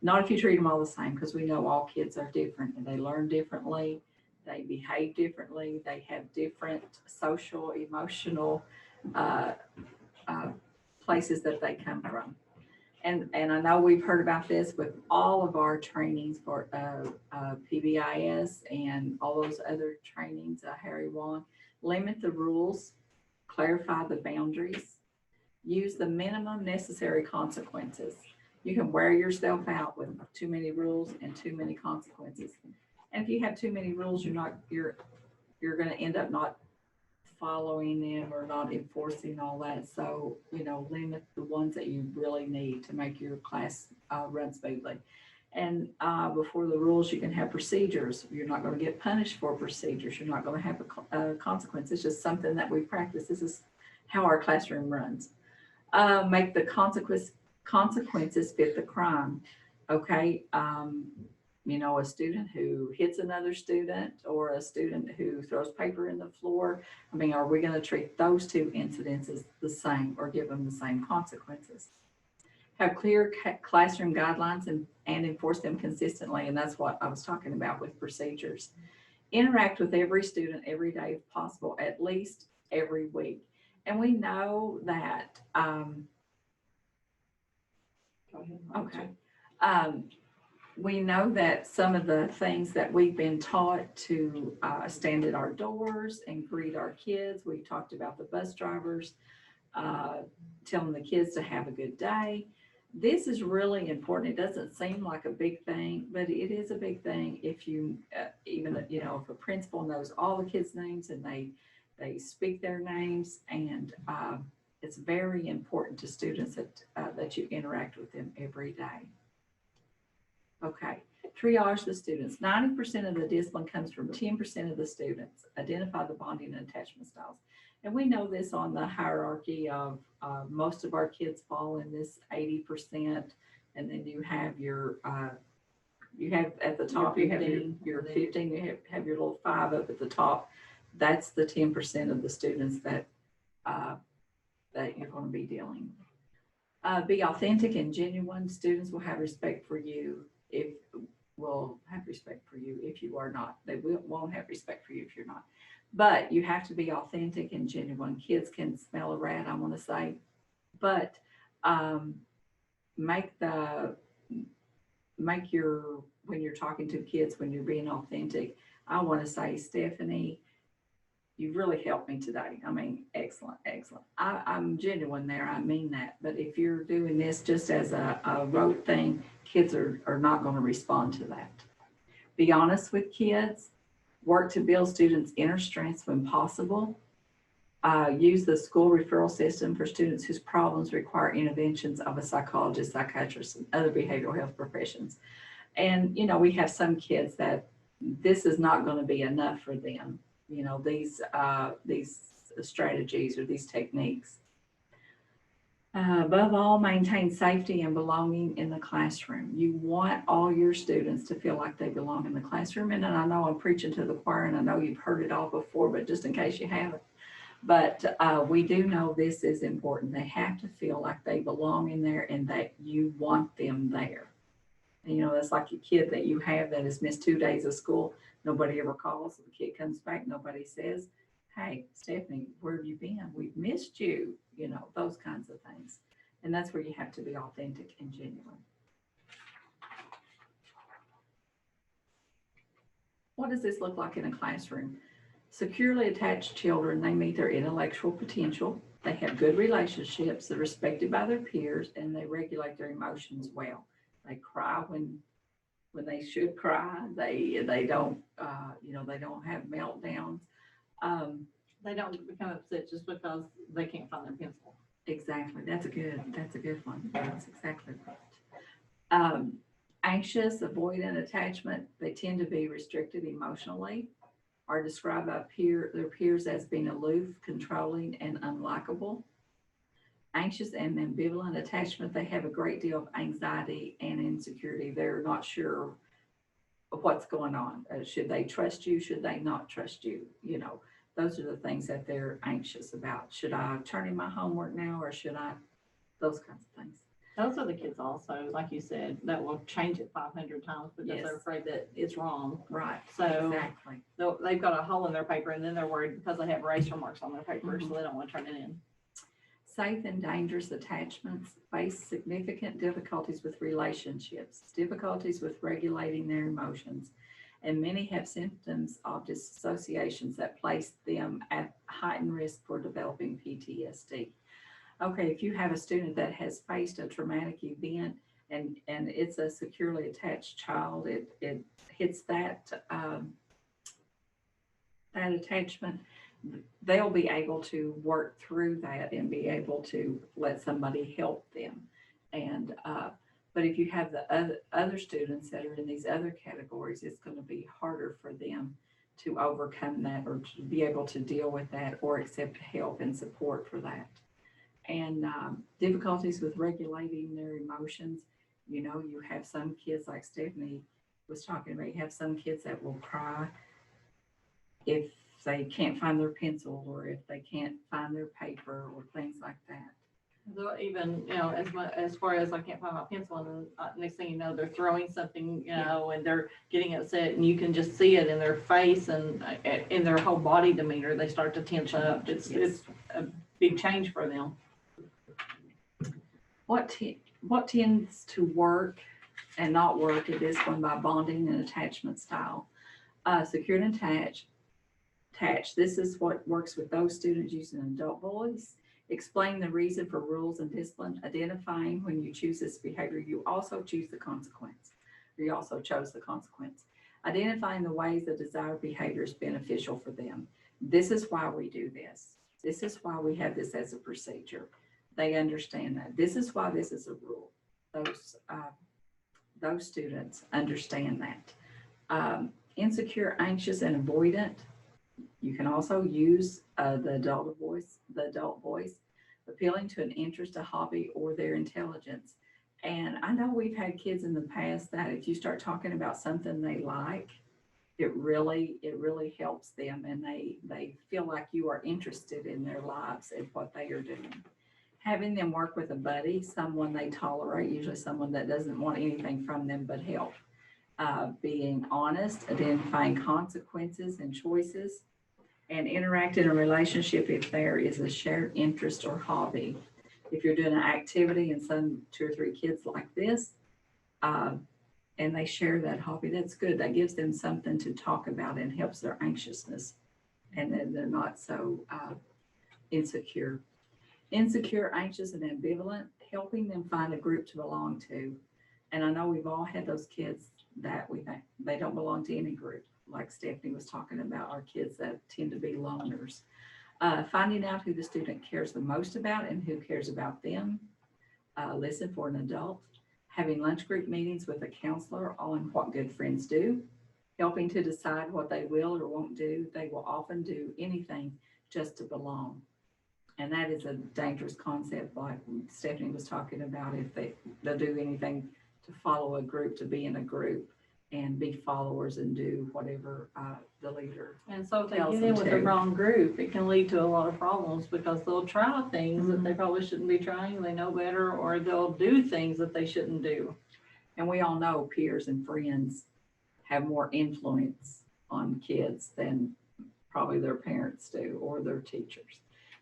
Not if you treat them all the same, because we know all kids are different and they learn differently. They behave differently. They have different social, emotional uh, places that they come from. And I know we've heard about this with all of our trainings for PBIS and all those other trainings, Harry Wong. Limit the rules, clarify the boundaries, use the minimum necessary consequences. You can wear yourself out with too many rules and too many consequences. And if you have too many rules, you're going to end up not following them or not enforcing all that. So, limit the ones that you really need to make your class run smoothly. And before the rules, you can have procedures. You're not going to get punished for procedures. You're not going to have a consequence. It's just something that we practice. This is how our classroom runs. Make the consequences fit the crime. Okay. A student who hits another student or a student who throws paper in the floor. I mean, are we going to treat those two incidences the same or give them the same consequences? Have clear classroom guidelines and enforce them consistently. And that's what I was talking about with procedures. Interact with every student every day if possible, at least every week. And we know that, we know that some of the things that we've been taught to stand at our doors and greet our kids. We talked about the bus drivers, telling the kids to have a good day. This is really important. It doesn't seem like a big thing, but it is a big thing if you, if a principal knows all the kids' names and they speak their names, and it's very important to students that you interact with them every day. Okay, triage the students. 90% of the discipline comes from 10% of the students. Identify the bonding and attachment styles. And we know this on the hierarchy of most of our kids fall in this 80%. And then you have you have at the top, you have your 15, you have your little 5 up at the top. That's the 10% of the students that you're going to be dealing with. Be authentic and genuine. Students will have respect for you if you are not. They won't have respect for you if you're not. But you have to be authentic and genuine. Kids can smell a rat, I want to say, but when you're talking to kids, when you're being authentic, I want to say, Stephanie, you really helped me today. I mean, excellent. I'm genuine there. I mean that. But if you're doing this just as a rote thing, kids are not going to respond to that. Be honest with kids. Work to build students' inner strengths when possible. Use the school referral system for students whose problems require interventions of a psychologist, psychiatrist, and other behavioral health professions. And, we have some kids that this is not going to be enough for them. These strategies or these techniques. Above all, maintain safety and belonging in the classroom. You want all your students to feel like they belong in the classroom. And I know I'm preaching to the choir, and I know you've heard it all before, but just in case you haven't. But we do know this is important. They have to feel like they belong in there and that you want them there. And, that's like a kid that you have that has missed 2 days of school. Nobody ever calls. The kid comes back. Nobody says, hey, Stephanie, where have you been? We've missed you. Those kinds of things. And that's where you have to be authentic and genuine. What does this look like in a classroom? Securely attached children, they meet their intellectual potential. They have good relationships. They're respected by their peers, and they regulate their emotions well. They cry when they should cry. They don't they don't have meltdowns. They don't become upset just because they can't find their pencil. Exactly. That's a good one. That's exactly right. Anxious, avoidant attachment. They tend to be restricted emotionally, are described by their peers as being aloof, controlling, and unlikable. Anxious and ambivalent attachment. They have a great deal of anxiety and insecurity. They're not sure what's going on. Should they trust you? Should they not trust you? Those are the things that they're anxious about. Should I turn in my homework now, or should I? Those kinds of things. Those are the kids also, like you said, that will change it 500 times because they're afraid that it's wrong. Right. So exactly. They've got a hole in their paper, and then they're worried because they have eraser marks on their paper, so they don't want to turn it in. Safe and dangerous attachments face significant difficulties with relationships, difficulties with regulating their emotions, and many have symptoms of dissociations that place them at heightened risk for developing PTSD. Okay, if you have a student that has faced a traumatic event and it's a securely attached child, it hits that that attachment, they'll be able to work through that and be able to let somebody help them. And but if you have the other students that are in these other categories, it's going to be harder for them to overcome that or to be able to deal with that or accept help and support for that. And difficulties with regulating their emotions. You know, you have some kids like Stephanie was talking about, you have some kids that will cry if they can't find their pencil or if they can't find their paper or things like that. So even, you know, as far as I can't find my pencil, and next thing you know, they're throwing something, you know, and they're getting upset, and you can just see it in their face and in their whole body demeanor. They start to tense up. It's a big change for them. What tends to work and not work at this one by bonding and attachment style? Secured and attached. This is what works with those students using an adult voice. Explain the reason for rules and discipline. Identifying when you choose this behavior, you also choose the consequence. Or you also chose the consequence. Identifying the ways the desired behavior is beneficial for them. This is why we do this. This is why we have this as a procedure. They understand that. This is why this is a rule. Those students understand that. Insecure, anxious, and avoidant. You can also use the adult voice, appealing to an interest, a hobby, or their intelligence. And I know we've had kids in the past that if you start talking about something they like, it really helps them, and they feel like you are interested in their lives and what they are doing. Having them work with a buddy, someone they tolerate, usually someone that doesn't want anything from them but help. Being honest, identifying consequences and choices, and interact in a relationship if there is a shared interest or hobby. If you're doing an activity and some 2 or 3 kids like this, and they share that hobby, that's good. That gives them something to talk about and helps their anxiousness. And then they're not so insecure. Insecure, anxious, and ambivalent, helping them find a group to belong to. And I know we've all had those kids that we think they don't belong to any group. Like Stephanie was talking about, our kids that tend to be loners. Finding out who the student cares the most about and who cares about them. Listen for an adult. Having lunch group meetings with a counselor on what good friends do. Helping to decide what they will or won't do. They will often do anything just to belong. And that is a dangerous concept, like Stephanie was talking about, if they'll do anything to follow a group, to be in a group and be followers and do whatever the leader. And so if they tells get them in with to. the wrong group, it can lead to a lot of problems because they'll try things that they probably shouldn't be trying. They know better, or they'll do things that they shouldn't do. And we all know peers and friends have more influence on kids than probably their parents do or their teachers.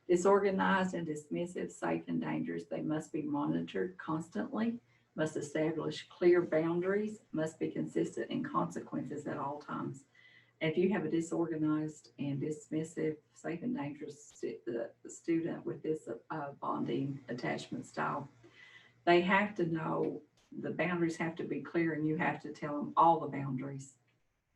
Disorganized and dismissive, safe and dangerous, they must be monitored constantly, must establish clear boundaries, must be consistent in consequences at all times. And if you have a disorganized and dismissive, safe and dangerous student with this bonding attachment style, they have to know the boundaries have to be clear, and you have to tell them all the boundaries,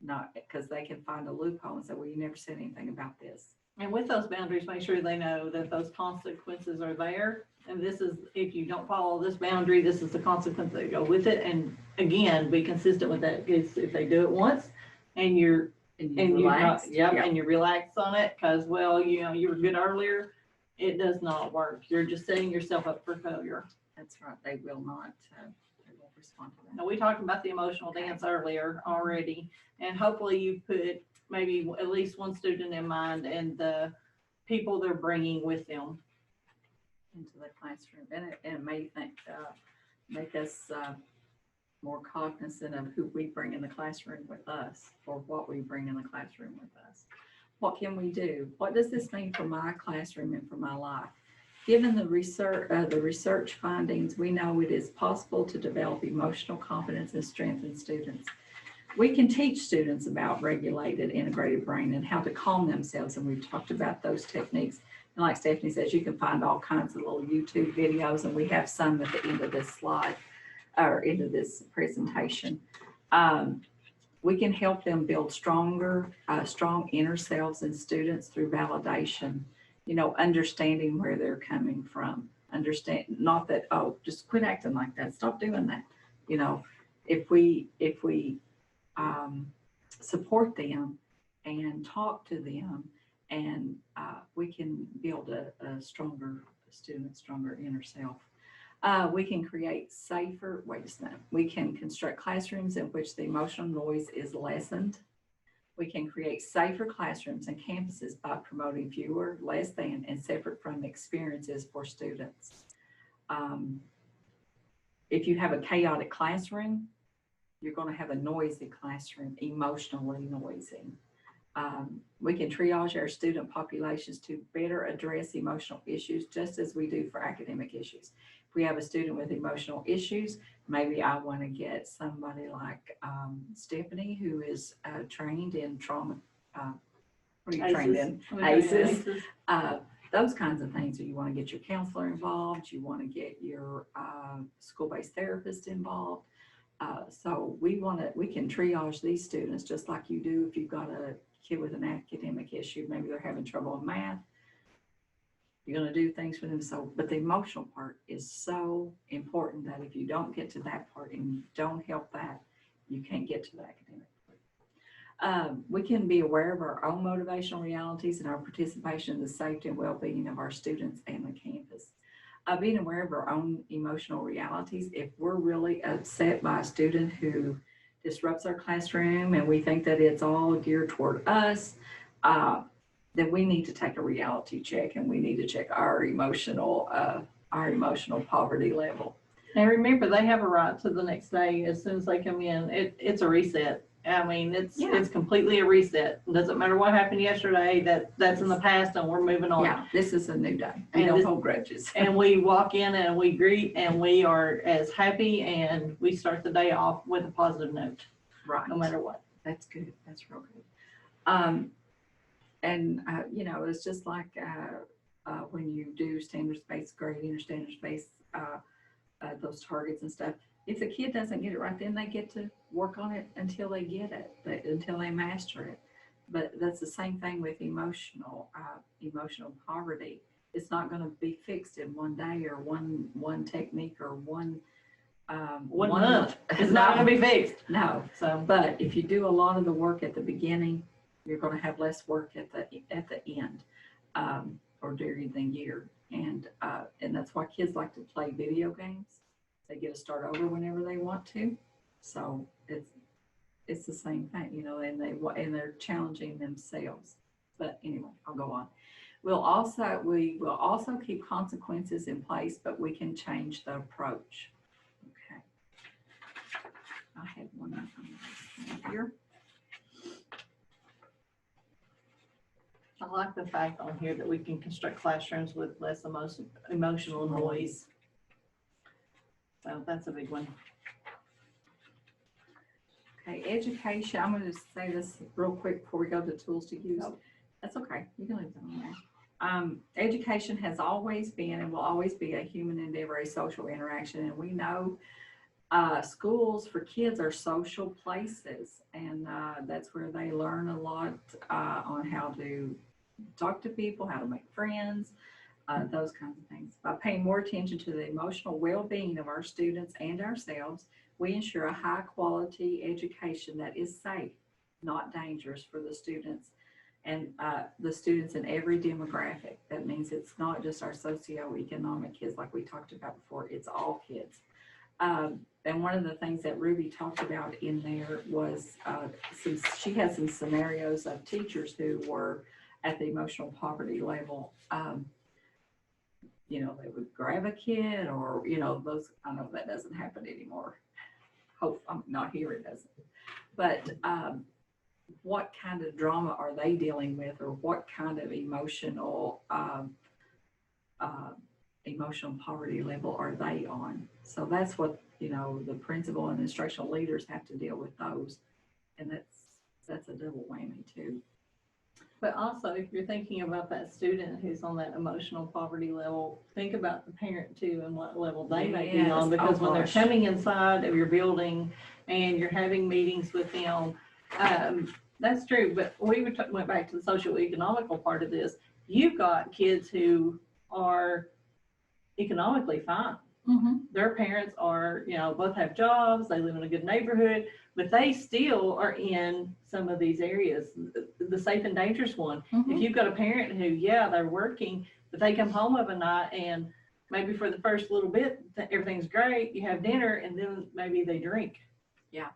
not because they can find a loophole and say, well, you never said anything about this. And with those boundaries, make sure they know that those consequences are there. And this is, if you don't follow this boundary, this is the consequence that go with it. And again, be consistent with that. Because if they do it once and you're relax, and you relax on it, because, well, you know, you were good earlier, it does not work. You're just setting yourself up for failure. That's right. They will not respond to that. Now, we talked about the emotional dance earlier already, and hopefully you put maybe at least one student in mind and the people they're bringing with them into the classroom, and it may make us more cognizant of who we bring in the classroom with us, or what we bring in the classroom with us. What can we do? What does this mean for my classroom and for my life? Given the research findings, we know it is possible to develop emotional competence and strength in students. We can teach students about regulated integrated brain and how to calm themselves. And we've talked about those techniques. And like Stephanie says, you can find all kinds of little YouTube videos, and we have some at the end of this slide or into this presentation. We can help them build strong inner selves in students through validation, understanding where they're coming from. Understand, not that, oh, just quit acting like that, stop doing that. If we support them and talk to them, and we can build a stronger student, stronger inner self. We can create we can construct classrooms in which the emotional noise is lessened. We can create safer classrooms and campuses by promoting fewer, less than, and separate from experiences for students. If you have a chaotic classroom, you're going to have a noisy classroom, emotionally noisy. We can triage our student populations to better address emotional issues, just as we do for academic issues. If we have a student with emotional issues, maybe I want to get somebody like Stephanie, who is trained in trauma. What are you trained in? ACEs. Those kinds of things. So you want to get your counselor involved. You want to get your school-based therapist involved. So we can triage these students just like you do if you've got a kid with an academic issue. Maybe they're having trouble with math. You're going to do things for them. But the emotional part is so important that if you don't get to that part and you don't help that, you can't get to the academic part. We can be aware of our own motivational realities and our participation in the safety and well-being of our students and the campus. Being aware of our own emotional realities. If we're really upset by a student who disrupts our classroom and we think that it's all geared toward us, then we need to take a reality check, and we need to check our emotional poverty level. And remember, they have a right to the next day as soon as they come in. It's a reset. I mean, it's completely a reset. It doesn't matter what happened yesterday. That's in the past, and we're moving on. Yeah, this is a new day. We don't hold grudges. And we walk in and we greet, and we are as happy, and we start the day off with a positive note. Right. No matter what. That's good. That's real good. It's just like when you do standards-based grading or standards-based those targets and stuff. If the kid doesn't get it right, then they get to work on it until they get it, until they master it. But that's the same thing with emotional poverty. It's not going to be fixed in one day or one technique or one month. It's not going to be fixed. No. But if you do a lot of the work at the beginning, you're going to have less work at the end or during the year. And that's why kids like to play video games. They get to start over whenever they want to. So it's the same thing, and they're challenging themselves. But anyway, I'll go on. We will also keep consequences in place, but we can change the approach. Okay. I had one here. I like the fact on here that we can construct classrooms with less emotional noise. So that's a big one. Okay, education. I'm going to say this real quick before we go to tools to use. Oh. That's okay. You can leave that on there. Education has always been and will always be a human endeavor, a social interaction. And we know schools for kids are social places, and that's where they learn a lot on how to talk to people, how to make friends, those kinds of things. By paying more attention to the emotional well-being of our students and ourselves, we ensure a high-quality education that is safe, not dangerous for the students and the students in every demographic. That means it's not just our socioeconomic kids like we talked about before, it's all kids. And one of the things that Ruby talked about in there was she had some scenarios of teachers who were at the emotional poverty level. They would grab a kid or, those, I know that doesn't happen anymore. Hope I'm not here, it doesn't. But what kind of drama are they dealing with, or what kind of emotional emotional poverty level are they on? So that's what, the principal and instructional leaders have to deal with those. And that's a double whammy too. But also, if you're thinking about that student who's on that emotional poverty level, think about the parent too and what level they may be on. Yes. Because Oh, when they're gosh. coming inside of your building and you're having meetings with them, that's true. But we went back to the socio-economical part of this. You've got kids who are economically fine. Their parents are, both have jobs, they live in a good neighborhood, but they still are in some of these areas. The safe and dangerous one. If you've got a parent who, they're working, but they come home of a night and maybe for the first little bit, everything's great, you have dinner, and then maybe they drink. Yeah.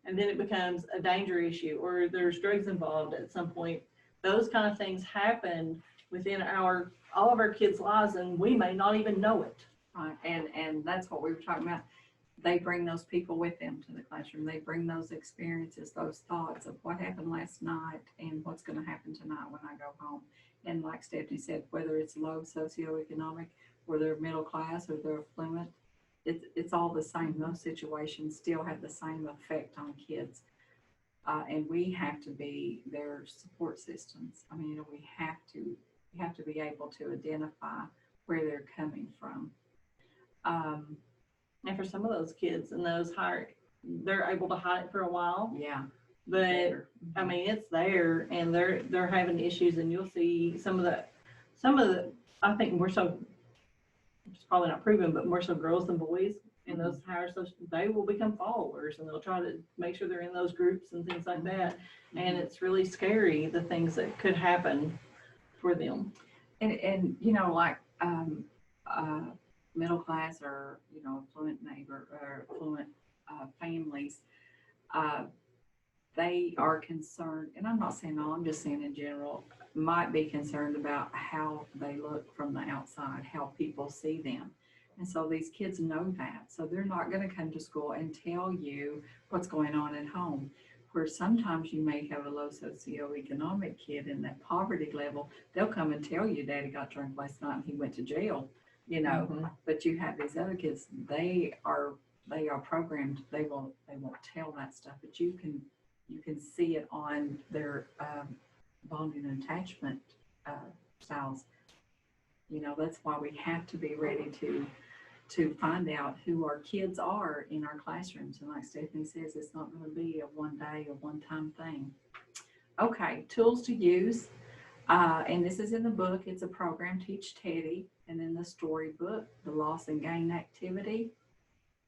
And then it becomes a danger issue, or there's drugs involved at some point. Those kind of things happen within all of our kids' lives, and we may not even know it. Right. And that's what we were talking about. They bring those people with them to the classroom. They bring those experiences, those thoughts of what happened last night and what's going to happen tonight when I go home. And like Stephanie said, whether it's low socioeconomic, or they're middle class, or they're affluent, it's all the same. Those situations still have the same effect on kids. And we have to be their support systems. I mean, we have to be able to identify where they're coming from. And for some of those kids and those they're able to hide it for a while. Yeah. But Better. I mean, it's there, and they're having issues, and you'll see some of the. I think more so. It's probably not proven, but more so girls than boys in those higher social. They will become followers, and they'll try to make sure they're in those groups and things like that. And it's really scary, the things that could happen for them. And like middle class, or affluent neighbor, or affluent families, they are concerned, and I'm not saying all, I'm just saying in general, might be concerned about how they look from the outside, how people see them. And so these kids know that. So they're not going to come to school and tell you what's going on at home. Where sometimes you may have a low socioeconomic kid in that poverty level, they'll come and tell you, Daddy got drunk last night and he went to jail, But you have these other kids, they are programmed, they won't tell that stuff, but you can see it on their bonding and attachment styles. That's why we have to be ready to find out who our kids are in our classrooms. And like Stephanie says, it's not going to be a one-time thing. Okay, tools to use. And this is in the book. It's a program, Teach Teddy. And in the storybook, the loss and gain activity.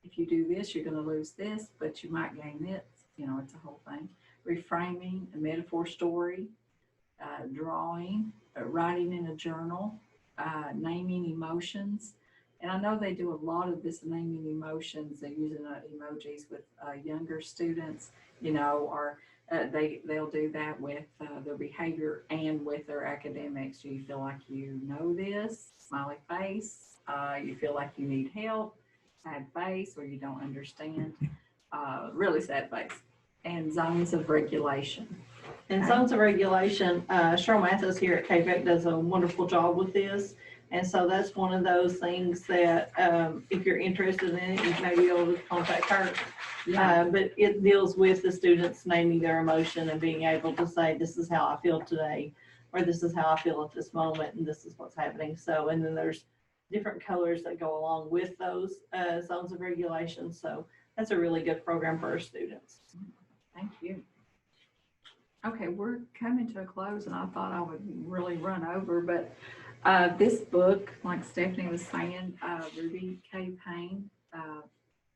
If you do this, you're going to lose this, but you might gain this. It's a whole thing. Reframing, a metaphor story, drawing, writing in a journal, naming emotions. And I know they do a lot of this naming emotions. They're using emojis with younger students, or they'll do that with their behavior and with their academics. Do you feel like you know this? Smiley face. You feel like you need help? Sad face, or you don't understand? Really sad face. And zones of regulation. And zones of regulation, Cheryl Mathis here at KVEC does a wonderful job with this. And so that's one of those things that if you're interested in it, you may be able to contact her. Yeah. But it deals with the students naming their emotion and being able to say, this is how I feel today, or this is how I feel at this moment, and this is what's happening. So, and then there's different colors that go along with those zones of regulation. So that's a really good program for our students. Thank you. Okay, we're coming to a close, and I thought I would really run over, but this book, like Stephanie was saying, Ruby K. Payne,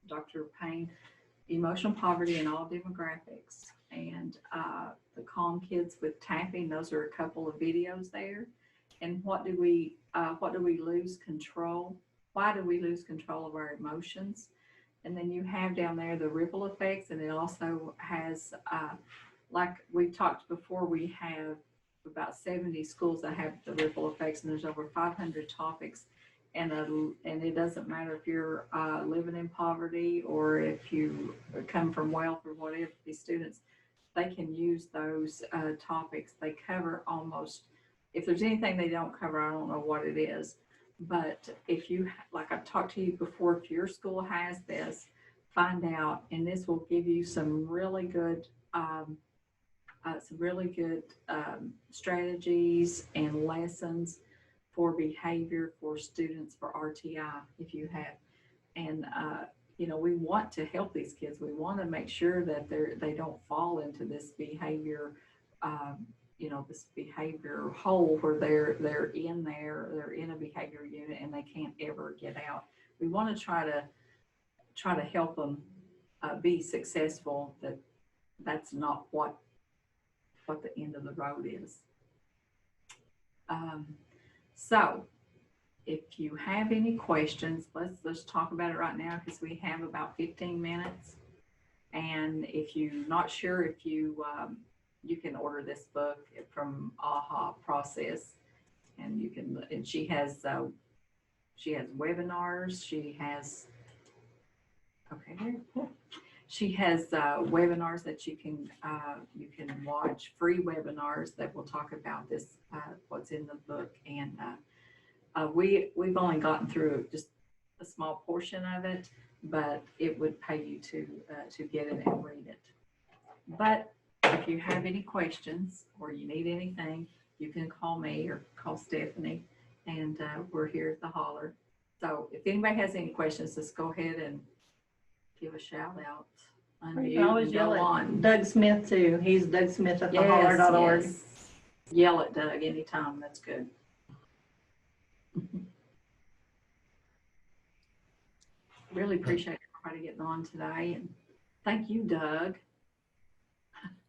Dr. Payne, Emotional Poverty in All Demographics, and the Calm Kids with Tapping. Those are a couple of videos there. And what do we lose control? Why do we lose control of our emotions? And then you have down there the ripple effects, and it also has, like we talked before, we have about 70 schools that have the ripple effects, and there's over 500 topics. And it doesn't matter if you're living in poverty or if you come from wealth or whatever. These students, they can use those topics. They cover almost, if there's anything they don't cover, I don't know what it is. But if you, like I've talked to you before, if your school has this, find out, and this will give you some really good strategies and lessons for behavior for students for RTI if you have. And, we want to help these kids. We want to make sure that they don't fall into this behavior, this behavior hole where they're in a behavior unit and they can't ever get out. We want to try to help them be successful. That's not what the end of the road is. So if you have any questions, let's talk about it right now because we have about 15 minutes. And if you're not sure, if you can order this book from AHA Process, and she has webinars. She has webinars that you can watch, free webinars that will talk about this, what's in the book. And we've only gotten through just a small portion of it, but it would pay you to get it and read it. But if you have any questions or you need anything, you can call me or call Stephanie, and we're here at the Holler. So if anybody has any questions, just go ahead and give a shout out. You can always yell at Doug Smith too. He's Doug Smith at theholler.org. Yes. Yell at Doug anytime. That's good. Really appreciate everybody getting on today, and thank you, Doug.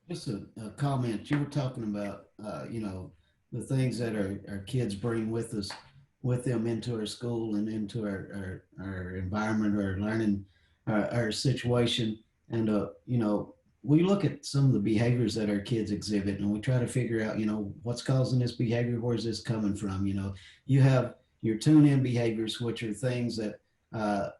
Just a comment. You were talking about, the things that our kids bring with them into our school and into our environment, our learning, our situation. And, we look at some of the behaviors that our kids exhibit and we try to figure out, what's causing this behavior? Where's this coming from? You have your tune-in behaviors, which are things that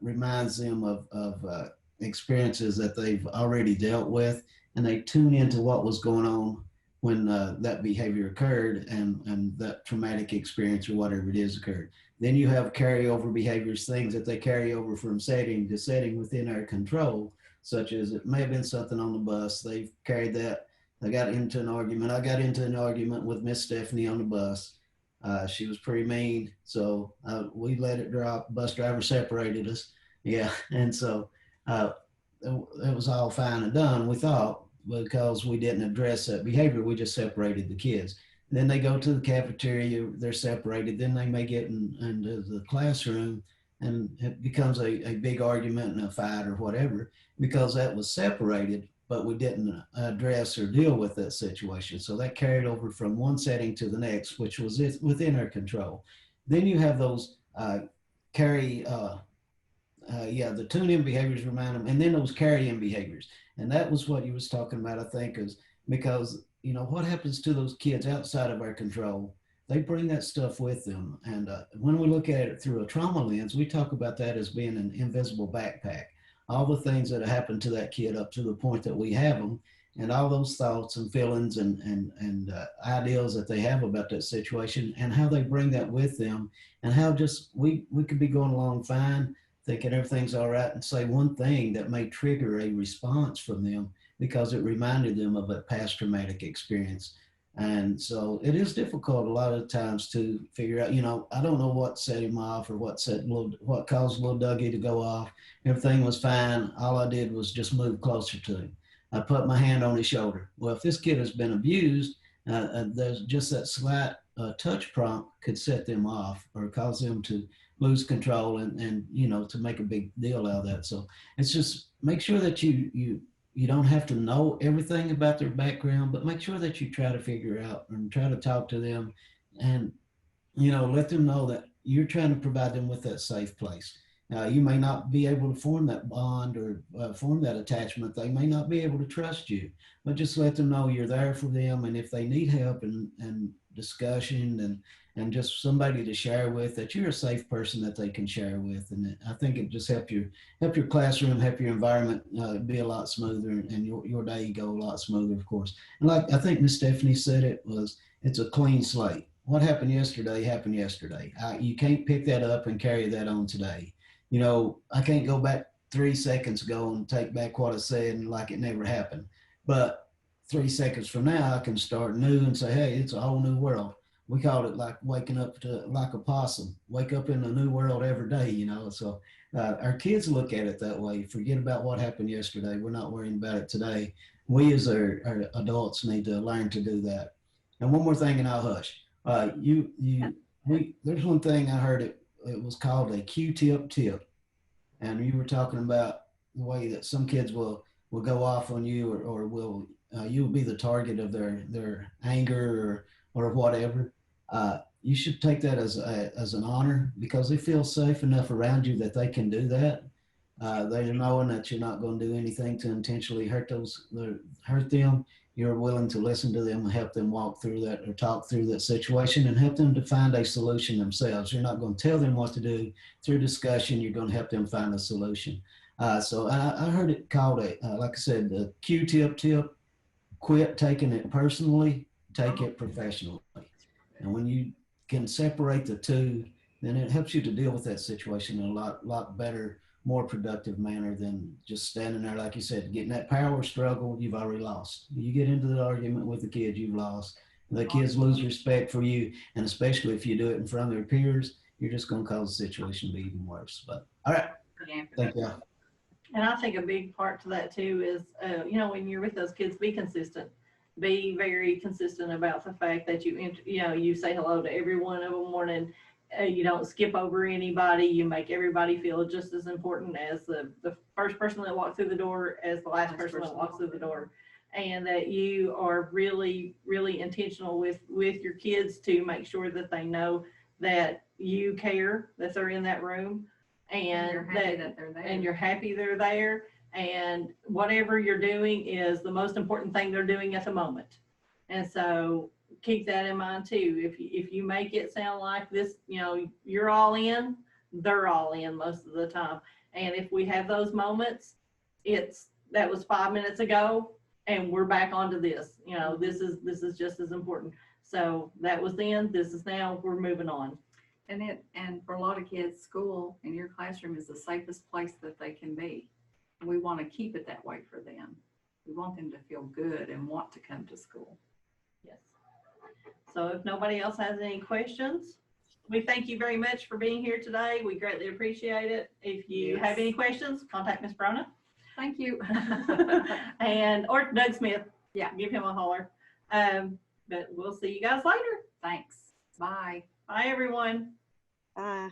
reminds them of experiences that they've already dealt with, and they tune into what was going on when that behavior occurred and that traumatic experience or whatever it is occurred. Then you have carryover behaviors, things that they carry over from setting to setting within our control, such as it may have been something on the bus. They've carried that. They got into an argument. I got into an argument with Miss Stephanie on the bus. She was pretty mean, so we let it drop. Bus driver separated us. Yeah, and so it was all fine and done, we thought, because we didn't address that behavior. We just separated the kids. And then they go to the cafeteria, they're separated. Then they may get into the classroom and it becomes a big argument and a fight or whatever, because that was separated, but we didn't address or deal with that situation. So that carried over from one setting to the next, which was within our control. Then you have those the tune-in behaviors remind them, and then those carry-in behaviors. And that was what you was talking about, I think, is because, what happens to those kids outside of our control, they bring that stuff with them. And when we look at it through a trauma lens, we talk about that as being an invisible backpack. All the things that have happened to that kid up to the point that we have them, and all those thoughts and feelings and ideals that they have about that situation, and how they bring that with them, and how just we could be going along fine, thinking everything's all right, and say one thing that may trigger a response from them because it reminded them of a past traumatic experience. And so it is difficult a lot of times to figure out, I don't know what set him off or what caused little Dougie to go off. Everything was fine. All I did was just move closer to him. I put my hand on his shoulder. Well, if this kid has been abused, there's just that slight touch prompt could set them off or cause them to lose control and to make a big deal out of that. So it's just make sure that you don't have to know everything about their background, but make sure that you try to figure out and try to talk to them and, let them know that you're trying to provide them with that safe place. You may not be able to form that bond or form that attachment. They may not be able to trust you, but just let them know you're there for them. And if they need help and discussion and just somebody to share with, that you're a safe person that they can share with. And I think it just help your classroom, help your environment be a lot smoother, and your day go a lot smoother, of course. And like I think Miss Stephanie said, it's a clean slate. what happened yesterday happened yesterday. You can't pick that up and carry that on today. You know, I can't go back 3 seconds ago and take back what I said and like it never happened. But 3 seconds from now, I can start new and say, hey, it's a whole new world. We call it like waking up to like a possum, wake up in a new world every day, you know. So our kids look at it that way. Forget about what happened yesterday. We're not worrying about it today. We as our adults need to learn to do that. And one more thing, and I'll hush. There's one thing I heard it was called a Q-tip tip, and you were talking about the way that some kids will go off on you or will you'll be the target of their anger or whatever. You should take that as an honor because they feel safe enough around you that they can do that. They're knowing that you're not going to do anything to intentionally hurt them. You're willing to listen to them and help them walk through that or talk through that situation and help them to find a solution themselves. You're not going to tell them what to do through discussion. You're going to help them find a solution. So I heard it called like I said, the Q-tip tip. Quit taking it personally, take it professionally. And when you can separate the two, then it helps you to deal with that situation in a lot better, more productive manner than just standing there, like you said, getting that power struggle, you've already lost. You get into the argument with the kids, you've lost. The kids lose respect for you, and especially if you do it in front of their peers, you're just going to cause the situation to be even worse. But all right, thank you. And I think a big part to that too is, you know, when you're with those kids, be consistent. Be very consistent about the fact that you say hello to every one of them morning. You don't skip over anybody. You make everybody feel just as important as the first person that walked through the door as the last person that walks through the door. And that you are really, really intentional with your kids to make sure that they know that you care, that they're in that room, and you're happy that they're there. And you're happy they're there. And whatever you're doing is the most important thing they're doing at the moment. And so keep that in mind too. If you make it sound like this, you know, you're all in, they're all in most of the time. And if we have those moments, that was 5 minutes ago and we're back onto this. You know, this is just as important. So that was then, this is now, we're moving on. And for a lot of kids, school in your classroom is the safest place that they can be. We want to keep it that way for them. We want them to feel good and want to come to school. Yes. So if nobody else has any questions, we thank you very much for being here today. We greatly appreciate it. If you have any questions, contact Ms. Bronna. Thank you. Or Doug Smith. Yeah. Give him a holler. But we'll see you guys later. Thanks. Bye. Bye, everyone. Bye.